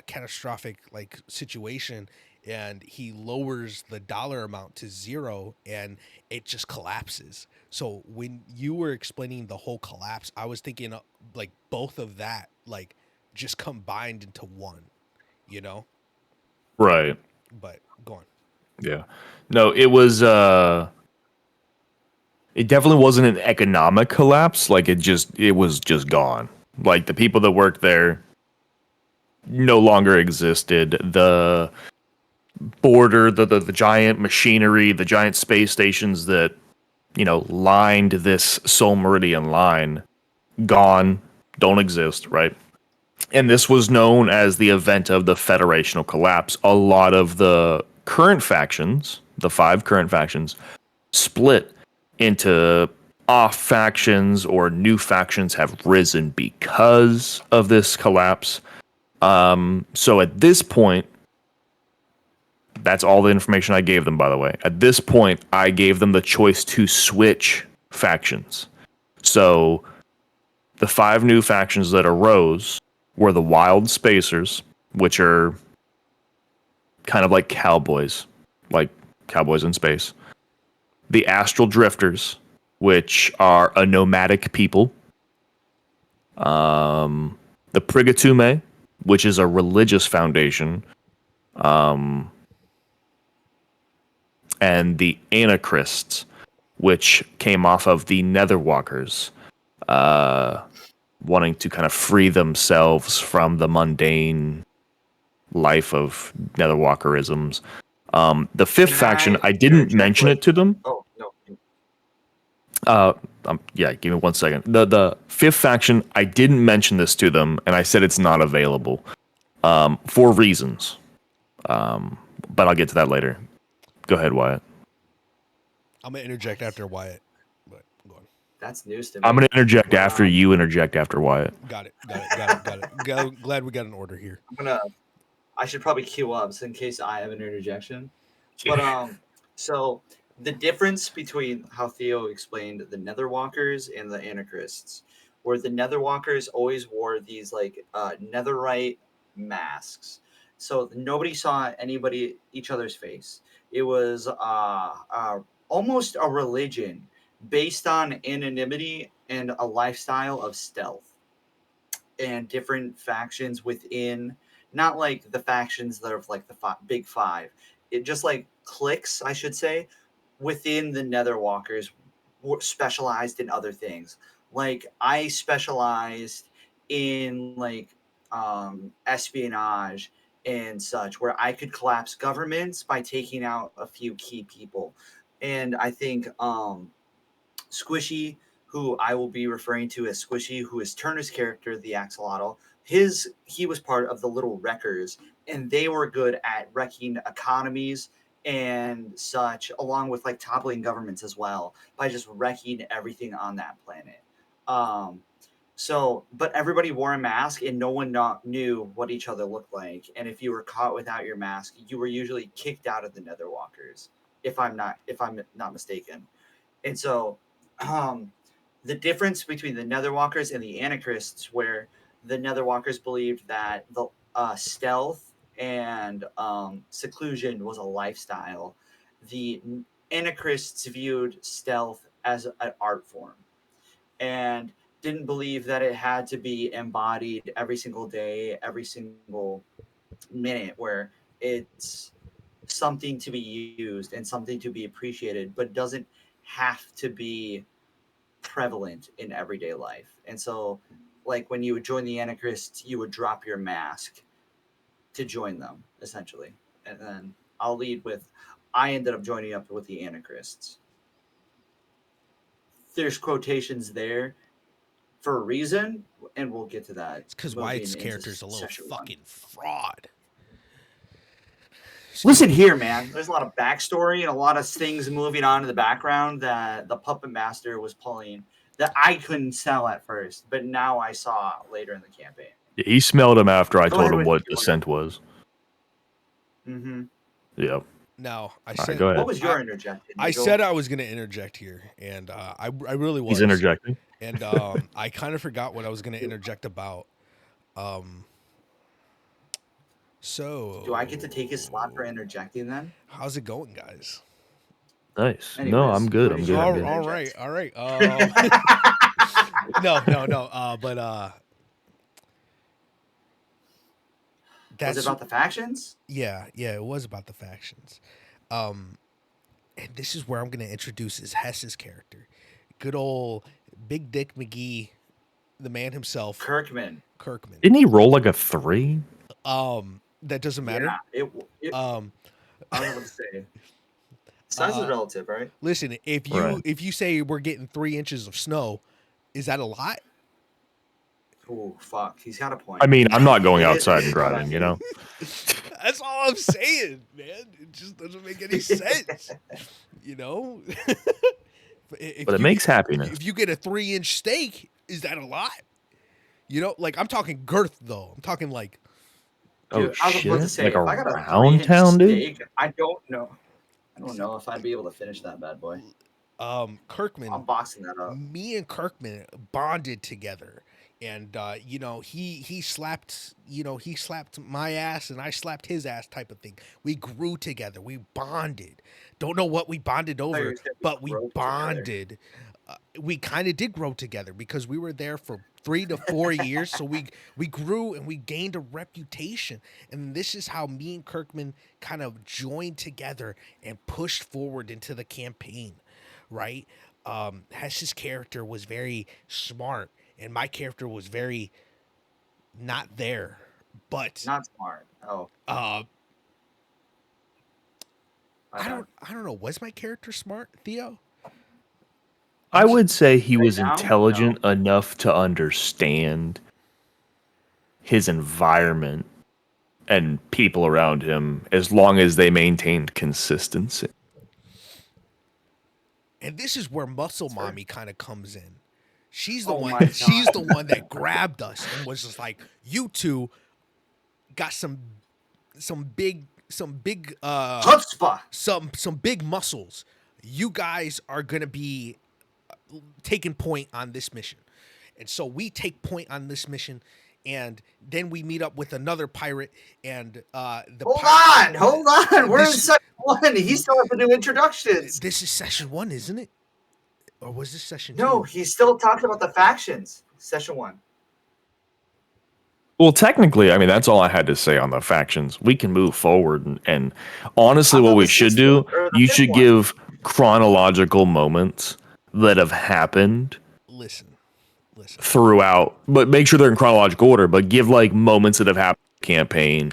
Speaker 1: catastrophic like situation, and he lowers the dollar amount to 0, and it just collapses. So when you were explaining the whole collapse, I was thinking like both of that like just combined into one, you know?
Speaker 3: Right.
Speaker 1: But go on.
Speaker 3: Yeah. No, it was it definitely wasn't an economic collapse. Like it was just gone. Like the people that worked there no longer existed. The border, the giant machinery, the giant space stations that, lined this Sol Meridian line, gone, don't exist, right? And this was known as the event of the Federational collapse. A lot of the current factions, the 5 current factions, split into off factions, or new factions have risen because of this collapse. So at this point, that's all the information I gave them, by the way. At this point, I gave them the choice to switch factions. So the 5 new factions that arose were the Wild Spacers, which are kind of like cowboys in space. The Astral Drifters, which are a nomadic people. The Prigatume, which is a religious foundation. And the Anachrists, which came off of the Netherwalkers, wanting to kind of free themselves from the mundane life of Netherwalkerisms. The 5th faction, I didn't mention it to them.
Speaker 2: Oh, no.
Speaker 3: Yeah, give me 1 second. The 5th faction, I didn't mention this to them, and I said it's not available for reasons. But I'll get to that later. Go ahead, Wyatt.
Speaker 1: I'm gonna interject after Wyatt, but go on.
Speaker 2: That's news to me.
Speaker 3: I'm going to interject after you interject after Wyatt.
Speaker 1: Got it. Glad we got an order here.
Speaker 2: I should probably queue up in case I have an interjection. But so the difference between how Theo explained the Netherwalkers and the Anachrists, where the Netherwalkers always wore these like netherite masks. So nobody saw each other's face. It was almost a religion based on anonymity and a lifestyle of stealth, and different factions within, not like the factions that are like the big five, it just like cliques, I should say, within the Netherwalkers were specialized in other things. Like I specialized in like espionage and such, where I could collapse governments by taking out a few key people. And I think Squishy, who I will be referring to as Squishy, who is Turner's character, the Axolotl, he was part of the Little Wreckers, and they were good at wrecking economies and such, along with like toppling governments as well, by just wrecking everything on that planet. Um, but everybody wore a mask, and no one knew what each other looked like. And if you were caught without your mask, you were usually kicked out of the Netherwalkers, if I'm not mistaken. And so, the difference between the Netherwalkers and the Anachrists, where the Netherwalkers believed that the stealth and seclusion was a lifestyle, the Anachrists viewed stealth as an art form and didn't believe that it had to be embodied every single day, every single minute, where it's something to be used and something to be appreciated, but doesn't have to be prevalent in everyday life. And so, like when you would join the Anarchists, you would drop your mask to join them, essentially. And then I'll lead with I ended up joining up with the Anarchists. There's quotations there for a reason, and we'll get to that.
Speaker 1: It's because
Speaker 2: moving
Speaker 1: Wyatt's
Speaker 2: into
Speaker 1: character's a little
Speaker 2: session one.
Speaker 1: fucking fraud.
Speaker 2: Listen here, man. There's a lot of backstory and a lot of things moving on in the background that the puppet master was pulling that I couldn't sell at first, but now I saw later in the campaign.
Speaker 3: He smelled him after I
Speaker 2: Go
Speaker 3: told
Speaker 2: ahead
Speaker 3: him
Speaker 2: with
Speaker 3: what
Speaker 2: your-
Speaker 3: the scent was.
Speaker 2: Mm-hmm.
Speaker 3: Yeah.
Speaker 1: Now, I
Speaker 3: All
Speaker 1: said,
Speaker 3: right, go ahead.
Speaker 2: What was your interjection?
Speaker 1: I
Speaker 2: Nigel?
Speaker 1: said I was going to interject here, and I really was.
Speaker 3: He's interjecting.
Speaker 1: And I kind of forgot what I was going to interject about. So,
Speaker 2: Do I get to take his slot for interjecting then?
Speaker 1: how's it going, guys?
Speaker 3: Nice. No,
Speaker 2: Anyways,
Speaker 3: I'm good.
Speaker 2: what
Speaker 3: I'm
Speaker 2: is
Speaker 3: good.
Speaker 2: your-
Speaker 3: I'm
Speaker 1: All,
Speaker 3: good.
Speaker 1: all right, all right. No. But that's
Speaker 2: Was it about the factions?
Speaker 1: yeah, it was about the factions. And this is where I'm going to introduce is Hess's character, good old Big Dick McGee, the man himself,
Speaker 2: Kirkman.
Speaker 3: Didn't he roll like a 3?
Speaker 1: That doesn't matter.
Speaker 2: Yeah, it I don't know what to say. Size is relative, right?
Speaker 1: Listen, if you say we're getting 3 inches of snow, is that a lot?
Speaker 2: Oh, fuck. He's got a point.
Speaker 3: I mean, I'm not going
Speaker 2: It is-
Speaker 3: outside and driving, you know?
Speaker 1: That's all I'm saying, man. It just doesn't make any sense, you know.
Speaker 3: But it makes happiness.
Speaker 1: If you get a 3-inch steak, is that a lot? You know, like I'm talking girth though. I'm talking like,
Speaker 3: Oh,
Speaker 2: Dude, I was about to
Speaker 3: shit.
Speaker 2: say,
Speaker 3: Like
Speaker 2: if I got a
Speaker 3: around
Speaker 2: 3-inch
Speaker 3: town, dude?
Speaker 2: steak, I don't know if I'd be able to finish that bad boy.
Speaker 1: Kirkman.
Speaker 2: I'm boxing that up.
Speaker 1: Me and Kirkman bonded together, and you know he slapped my ass and I slapped his ass type of thing. We grew together. We bonded. Don't know what we bonded
Speaker 2: you
Speaker 1: over,
Speaker 2: were saying
Speaker 1: but we
Speaker 2: grow
Speaker 1: bonded. We kind of did grow together because we were there for 3 to 4 years. So we grew and we gained a reputation. And this is how me and Kirkman kind of joined together and pushed forward into the campaign, right? Hess's character was very smart, and my character was very not there. But
Speaker 2: Not smart. Oh,
Speaker 1: I don't know. Was my character smart, Theo?
Speaker 3: I would say he was
Speaker 2: now?
Speaker 3: intelligent enough to understand his environment and people around him as long as they maintained consistency.
Speaker 1: And this is where Muscle Mommy kind of comes in. She's the
Speaker 2: Oh
Speaker 1: one.
Speaker 2: my God.
Speaker 1: She's the one that grabbed us and was just like, "You two got some big
Speaker 2: chutzpah.
Speaker 1: some big muscles. You guys are gonna be taking point on this mission." And so we take point on this mission, and then we meet up with another pirate, and
Speaker 2: Hold on. We're in
Speaker 1: This-
Speaker 2: session 1. He still has to do introductions.
Speaker 1: This is session 1, isn't it? Or was this session 2?
Speaker 2: No, he still talks about the factions. Session 1.
Speaker 3: Well, technically, I mean, that's all I had to say on the factions. We can move forward, and honestly,
Speaker 2: I
Speaker 3: what
Speaker 2: thought
Speaker 3: we
Speaker 2: the
Speaker 3: should
Speaker 2: sixth
Speaker 3: do,
Speaker 2: one- or the
Speaker 3: you
Speaker 2: fifth
Speaker 3: should
Speaker 2: one.
Speaker 3: give chronological moments that have happened
Speaker 1: Listen.
Speaker 3: throughout, but make sure they're in chronological order, but give like moments that have happened in the campaign.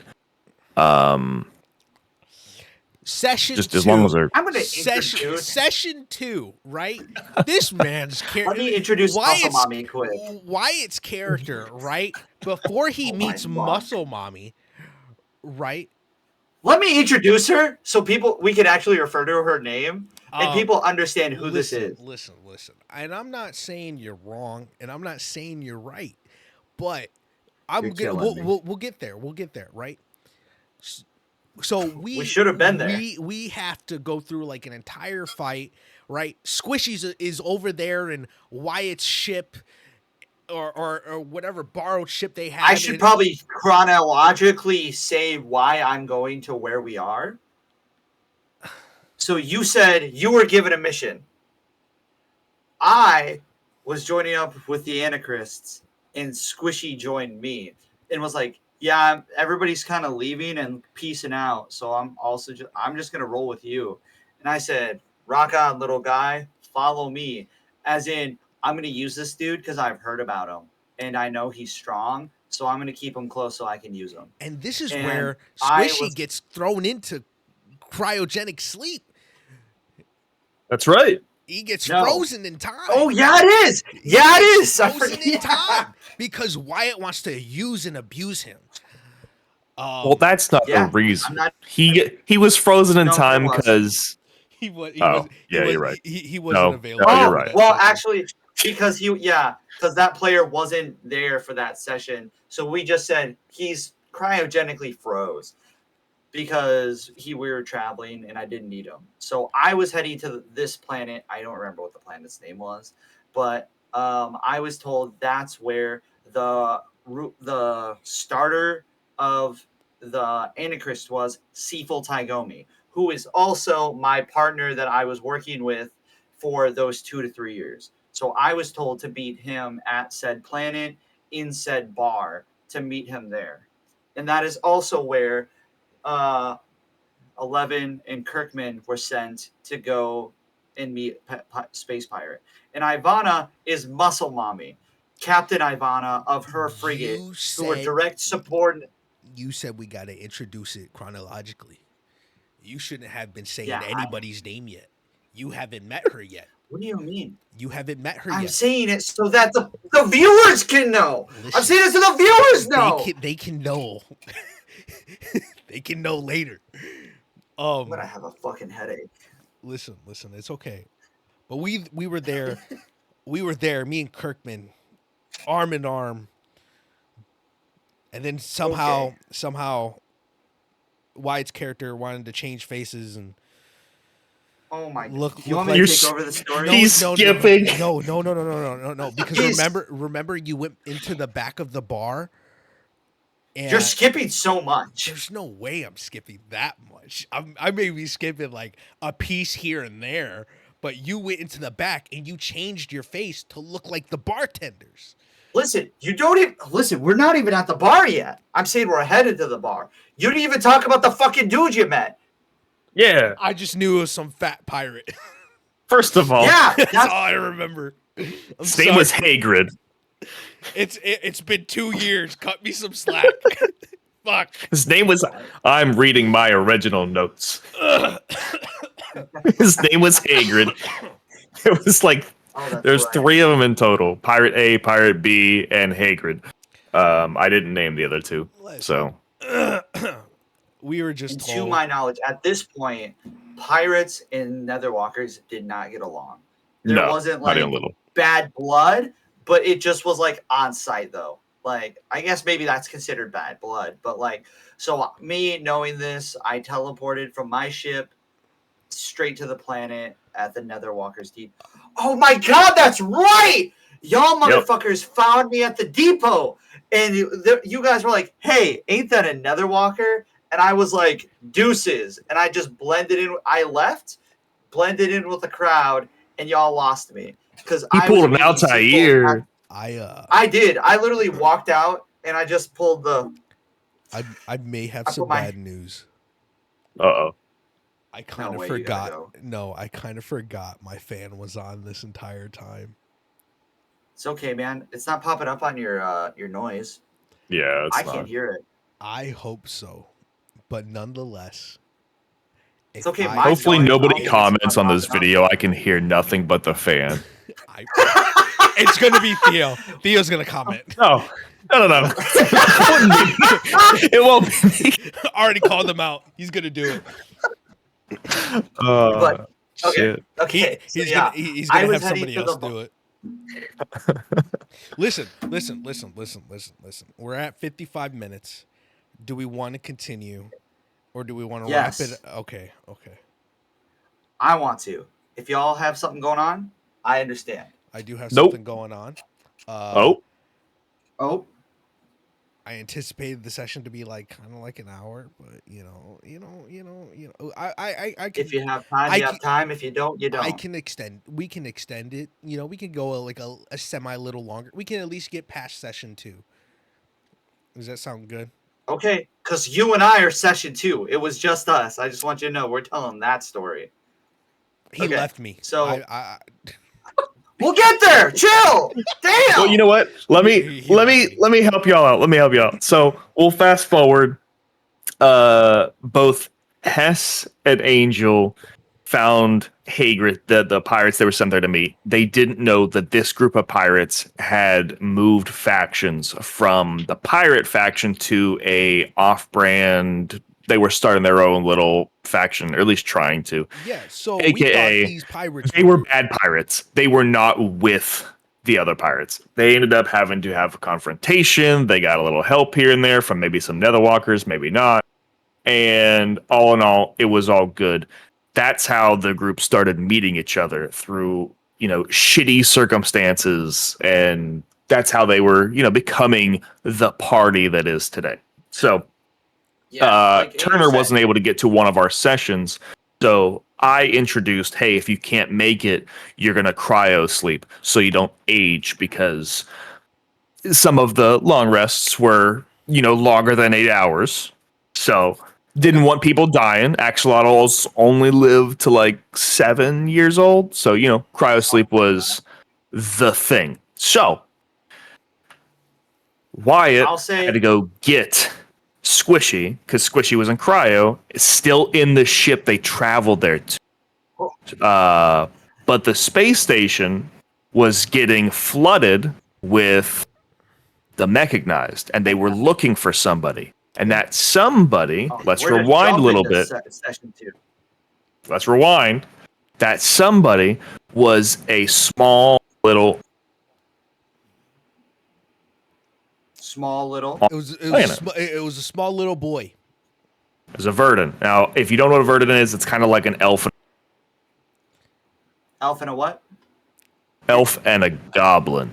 Speaker 1: Session
Speaker 3: Just
Speaker 1: 2.
Speaker 3: as long as they're
Speaker 2: I'm going to introduce.
Speaker 1: Session 2, right? This man's character.
Speaker 2: Let me introduce Muscle Mommy quick.
Speaker 1: Wyatt's character, right? Before he
Speaker 2: Oh my
Speaker 1: meets
Speaker 2: God.
Speaker 1: Muscle Mommy, right?
Speaker 2: Let me introduce her so we can actually refer to her name and people understand who this is.
Speaker 1: Listen. And I'm not saying you're wrong, and I'm not saying you're right, but
Speaker 2: You're killing me.
Speaker 1: we'll get there. We'll get there, right? So we
Speaker 2: should have been there.
Speaker 1: We have to go through like an entire fight, right? Squishy's is over there in Wyatt's ship, or whatever borrowed ship they have.
Speaker 2: I should probably chronologically say why I'm going to where we are. So you said you were given a mission. I was joining up with the Antichrists, and Squishy joined me and was like, yeah, everybody's kind of leaving and peacing out, so I'm just gonna roll with you. And I said, rock on, little guy, follow me. As in, I'm gonna use this dude because I've heard about him and I know he's strong, so I'm gonna keep him close so I can use him.
Speaker 1: And this is
Speaker 2: And
Speaker 1: where
Speaker 2: I
Speaker 1: Squishy
Speaker 2: was-
Speaker 1: gets thrown into cryogenic sleep.
Speaker 3: that's right.
Speaker 1: He gets
Speaker 2: No.
Speaker 1: frozen in time.
Speaker 2: Oh yeah, it is. Yeah, it is. I
Speaker 1: Frozen in
Speaker 2: forget.
Speaker 1: time because Wyatt wants to use and abuse him.
Speaker 3: Well, that's not
Speaker 2: yeah,
Speaker 3: the reason.
Speaker 2: I'm not-
Speaker 3: He was frozen in
Speaker 2: No, it
Speaker 3: time
Speaker 2: was.
Speaker 3: because
Speaker 1: He was.
Speaker 3: Oh, yeah, you're right.
Speaker 1: He wasn't
Speaker 3: No,
Speaker 1: available.
Speaker 3: no, you're
Speaker 1: for
Speaker 3: right.
Speaker 1: that
Speaker 2: Well,
Speaker 1: session.
Speaker 2: actually, because that player wasn't there for that session, so we just said he's cryogenically froze because we were traveling and I didn't need him. So I was heading to this planet. I don't remember what the planet's name was, but I was told that's where the starter of the Antichrist was, Seaful Taigomi, who is also my partner that I was working with for those 2 to 3 years. So I was told to meet him at said planet in said bar to meet him there. And that is also where 11 and Kirkman were sent to go and meet Space Pirate. And Ivana is Muscle Mommy, Captain Ivana of her frigate,
Speaker 1: You
Speaker 2: who were
Speaker 1: said-
Speaker 2: direct support.
Speaker 1: You said we got to introduce it chronologically. You shouldn't have been saying
Speaker 2: Yeah,
Speaker 1: anybody's name yet. You haven't met her yet.
Speaker 2: What do you mean?
Speaker 1: You haven't met her
Speaker 2: I'm
Speaker 1: yet.
Speaker 2: saying it so that the viewers can know. I'm
Speaker 1: Listen,
Speaker 2: saying it so the viewers know.
Speaker 1: They can know. They can know later.
Speaker 2: I'm gonna have a fucking headache.
Speaker 1: Listen, it's okay. But we were there. We were there, me and Kirkman, arm in arm. And then somehow Wyatt's character wanted to change faces and
Speaker 2: Oh my god.
Speaker 1: Look-
Speaker 2: You want
Speaker 1: look
Speaker 2: me
Speaker 3: like-
Speaker 2: to take over the story?
Speaker 3: He's skipping.
Speaker 1: No. Because
Speaker 2: He's-
Speaker 1: remember you went into the back of the bar. And
Speaker 2: You're skipping so much.
Speaker 1: there's no way I'm skipping that much. I may be skipping like a piece here and there, but you went into the back and you changed your face to look like the bartenders.
Speaker 2: Listen, you don't even listen. We're not even at the bar yet. I'm saying we're headed to the bar. You didn't even talk about the fucking dude you met.
Speaker 3: yeah.
Speaker 1: I just knew it was some fat pirate.
Speaker 3: First of all,
Speaker 2: Yeah,
Speaker 1: That's
Speaker 2: that's
Speaker 1: all I remember. I'm
Speaker 3: his name
Speaker 1: sorry.
Speaker 3: was Hagrid.
Speaker 1: It's been 2 years. Cut me some slack. Fuck.
Speaker 3: His name was. I'm reading my original notes. His name was Hagrid. It was like
Speaker 2: oh, that's
Speaker 3: there's
Speaker 2: right.
Speaker 3: 3 of them in total: Pirate A, Pirate B, and Hagrid. I didn't name the other 2, so
Speaker 1: We were just
Speaker 2: And to
Speaker 1: told.
Speaker 2: my knowledge, at this point, pirates and Netherwalkers did not get along. There
Speaker 3: no,
Speaker 2: wasn't
Speaker 3: not even
Speaker 2: like
Speaker 3: a little.
Speaker 2: bad blood, but it just was like on site though. Like I guess maybe that's considered bad blood, but like so me knowing this, I teleported from my ship straight to the planet at the Netherwalker's Deep. Oh my god, that's right! Y'all motherfuckers found me at the depot, and you guys were like, "Hey, ain't that a nether walker?" And I was like, "Deuces," and I just blended in. I left, blended in with the crowd, and y'all lost me because
Speaker 3: He
Speaker 2: I was
Speaker 3: pulled an
Speaker 2: making
Speaker 3: Altair.
Speaker 2: I did. I literally walked out and I just pulled the.
Speaker 1: I may have
Speaker 2: I
Speaker 1: some
Speaker 2: put my-
Speaker 1: bad news.
Speaker 3: Uh-oh.
Speaker 1: I kind of
Speaker 2: way you gotta
Speaker 1: forgot.
Speaker 2: go.
Speaker 1: No, I kind of forgot my fan was on this entire time.
Speaker 2: It's okay, man. It's not popping up on your noise.
Speaker 3: Yeah,
Speaker 2: I can't hear it.
Speaker 1: I hope so, but nonetheless,
Speaker 2: It's okay.
Speaker 1: I-
Speaker 2: mine's
Speaker 3: Hopefully
Speaker 2: going. I don't
Speaker 3: nobody
Speaker 2: think it's
Speaker 3: comments
Speaker 2: not
Speaker 3: on this
Speaker 2: popping up.
Speaker 3: video. I can hear nothing but the fan.
Speaker 1: it's gonna be Theo. Theo's gonna comment.
Speaker 3: No. No. It won't be me.
Speaker 1: Already called him out. He's gonna do it.
Speaker 2: But okay,
Speaker 3: Shit.
Speaker 2: okay.
Speaker 1: He's
Speaker 2: so, yeah,
Speaker 1: he's
Speaker 2: I
Speaker 1: gonna
Speaker 2: was
Speaker 1: have
Speaker 2: heading
Speaker 1: somebody
Speaker 2: to
Speaker 1: else
Speaker 2: the
Speaker 1: do it. Listen. We're at 55 minutes. Do we want to continue, or do we want to
Speaker 2: Yes.
Speaker 1: wrap it? Okay.
Speaker 2: I want to. If y'all have something going on, I understand.
Speaker 1: I do have
Speaker 3: Nope.
Speaker 1: something going on.
Speaker 3: Oh,
Speaker 2: Oh,
Speaker 1: I anticipated the session to be like kind of like an hour, but I can,
Speaker 2: if you have time, you have time. If you don't, you don't.
Speaker 1: we can extend it. We can go like a semi little longer. We can at least get past session 2. Does that sound good?
Speaker 2: Okay, because you and I are session 2. It was just us. I just want you to know we're telling that story.
Speaker 1: He
Speaker 2: Okay,
Speaker 1: left me.
Speaker 2: so-
Speaker 1: I
Speaker 2: We'll get there. Chill. Damn.
Speaker 3: well, you know what? Let me help y'all out. Let me help you out. So we'll fast forward. Both Hess and Angel found Hagrid, the pirates that were sent there to meet. They didn't know that this group of pirates had moved factions from the pirate faction to a off-brand. They were starting their own little faction, or at least trying to.
Speaker 1: yeah. So
Speaker 3: AKA,
Speaker 1: we thought these pirates
Speaker 3: They were bad pirates. They were not with the other pirates. They ended up having to have a confrontation. They got a little help here and there from maybe some Netherwalkers, maybe not. And all in all, it was all good. That's how the group started meeting each other through, shitty circumstances. And that's how they were, becoming the party that is today. So
Speaker 2: like
Speaker 3: Turner
Speaker 2: Angel said,
Speaker 3: wasn't able to get to one of our sessions. So I introduced, hey, if you can't make it, you're going to cryo sleep so you don't age, because some of the long rests were, longer than 8 hours. So didn't want people dying. Axolotls only live to like 7 years old. So, cryo sleep was the thing. So Wyatt
Speaker 2: I'll say-
Speaker 3: had to go get Squishy, because Squishy was in cryo, is still in the ship they traveled there to. But the space station was getting flooded with the mechanized, and they were looking for somebody. And that somebody, let's
Speaker 2: we're gonna
Speaker 3: rewind a
Speaker 2: jump
Speaker 3: little
Speaker 2: into
Speaker 3: bit.
Speaker 2: Session 2.
Speaker 3: Let's rewind. That somebody was a small little.
Speaker 2: Small little.
Speaker 1: It was a small little boy.
Speaker 3: It was a Verdant. Now, if you don't know what a Verdant is, it's kind of like an elf
Speaker 2: Elf and a what?
Speaker 3: and a goblin.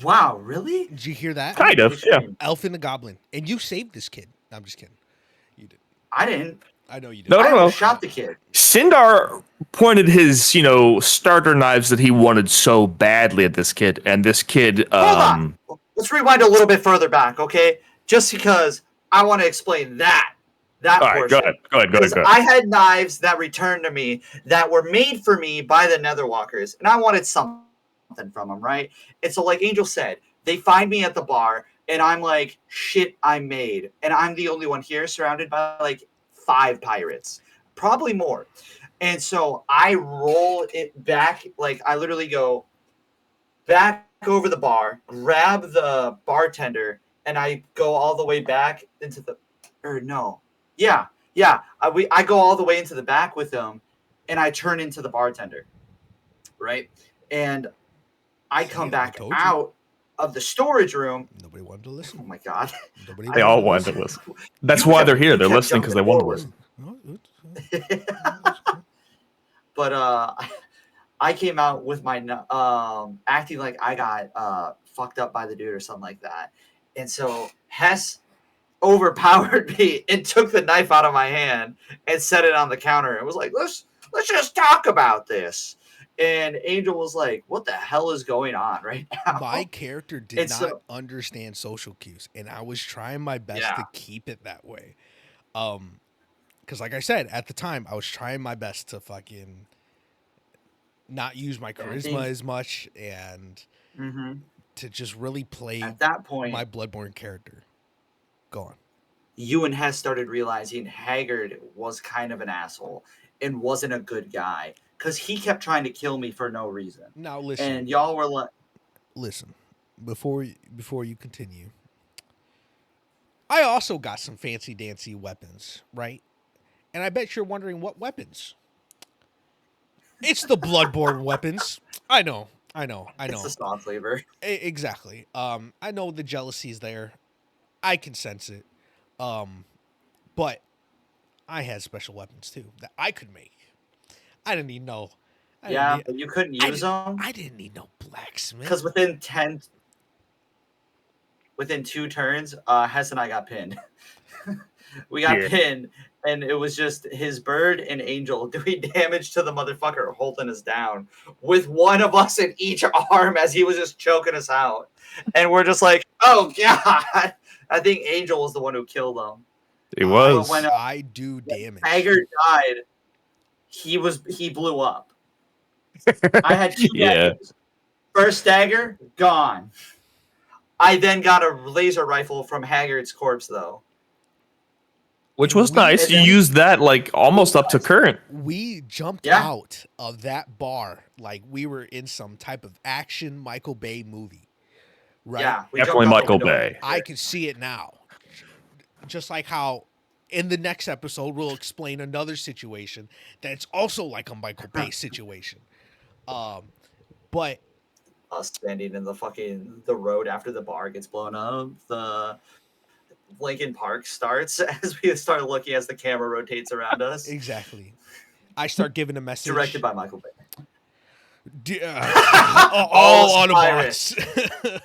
Speaker 2: Wow, really?
Speaker 1: Did you hear that?
Speaker 3: Kind of, yeah.
Speaker 1: Elf and the Goblin, and you saved this kid. No, I'm just kidding. You did.
Speaker 2: I didn't.
Speaker 1: I know you did.
Speaker 3: No.
Speaker 2: I almost shot the kid.
Speaker 3: Sindar pointed his, starter knives that he wanted so badly at this kid, and this kid.
Speaker 2: Hold on. Let's rewind a little bit further back, okay? Just because I want to explain that
Speaker 3: All right,
Speaker 2: portion.
Speaker 3: go ahead.
Speaker 2: Because I had knives that returned to me that were made for me by the Netherwalkers, and I wanted something from them, right? And so, like Angel said, they find me at the bar, and I'm like, shit, I'm made. And I'm the only one here surrounded by like 5 pirates, probably more. And so I roll it back, like I literally go back over the bar, grab the bartender, and I go all the way back into the, or no. Yeah. I go all the way into the back with him, and I turn into the bartender, right? And I come
Speaker 1: Yeah, I
Speaker 2: back
Speaker 1: told you.
Speaker 2: out of the storage room.
Speaker 1: Nobody wanted to listen.
Speaker 2: Oh my god!
Speaker 3: They all wanted to listen. That's why they're here. They're listening because they want to listen.
Speaker 2: But I came out with my acting like I got fucked up by the dude or something like that, and so Hess overpowered me and took the knife out of my hand and set it on the counter and was like, let's just talk about this. And Angel was like, what the hell is going on right now?
Speaker 1: My character did
Speaker 2: And
Speaker 1: not
Speaker 2: so
Speaker 1: understand social cues, and I was trying my best
Speaker 2: yeah,
Speaker 1: to keep it that way. Because like I said, at the time, I was trying my best to fucking not use my
Speaker 2: I
Speaker 1: charisma
Speaker 2: think
Speaker 1: as much and
Speaker 2: mhm,
Speaker 1: to just really play
Speaker 2: at that
Speaker 1: my
Speaker 2: point,
Speaker 1: Bloodborne character. Go on.
Speaker 2: you and Hess started realizing Haggard was kind of an asshole and wasn't a good guy because he kept trying to kill me for no reason.
Speaker 1: Now
Speaker 2: And
Speaker 1: listen,
Speaker 2: y'all were like,
Speaker 1: listen. Before you continue, I also got some fancy dancy weapons, right? And I bet you're wondering what weapons. It's the Bloodborne weapons. I know. I know. I
Speaker 2: it's the
Speaker 1: know.
Speaker 2: saw flavor.
Speaker 1: Exactly. I know the jealousy's there. I can sense it. But I had special weapons too that I could make. I didn't need no. I didn't
Speaker 2: Yeah,
Speaker 1: need.
Speaker 2: but you couldn't
Speaker 1: I
Speaker 2: use
Speaker 1: didn't.
Speaker 2: them
Speaker 1: I didn't need no blacksmith.
Speaker 2: because within 2 turns, Hess and I got pinned. We got
Speaker 3: Yeah.
Speaker 2: pinned, and it was just his bird and Angel doing damage to the motherfucker holding us down with one of us in each arm as he was just choking us out. And we're just like, oh god. I think Angel was the one who killed him.
Speaker 3: It
Speaker 2: But when
Speaker 3: was.
Speaker 1: I do damage.
Speaker 2: Haggard died, he blew up. I had 2
Speaker 3: Yeah.
Speaker 2: daggers. First dagger, gone. I then got a laser rifle from Haggard's corpse though.
Speaker 3: Which
Speaker 1: And
Speaker 3: was nice.
Speaker 2: and
Speaker 3: You
Speaker 2: then
Speaker 3: used that like almost up to current.
Speaker 1: we jumped
Speaker 2: Yeah.
Speaker 1: out of that bar like we were in some type of action Michael Bay movie, right?
Speaker 2: Yeah, we
Speaker 3: Definitely
Speaker 2: jumped out the
Speaker 3: Michael
Speaker 2: window.
Speaker 3: Bay.
Speaker 1: I can see it now. Just like how in the next episode we'll explain another situation that's also like a Michael Bay situation. But
Speaker 2: Us standing in the road after the bar gets blown up. The Lincoln Park starts as we start looking as the camera rotates around us.
Speaker 1: exactly, I start giving a message.
Speaker 2: Directed by Michael Bay.
Speaker 1: All
Speaker 2: Pirates.
Speaker 1: Autobots.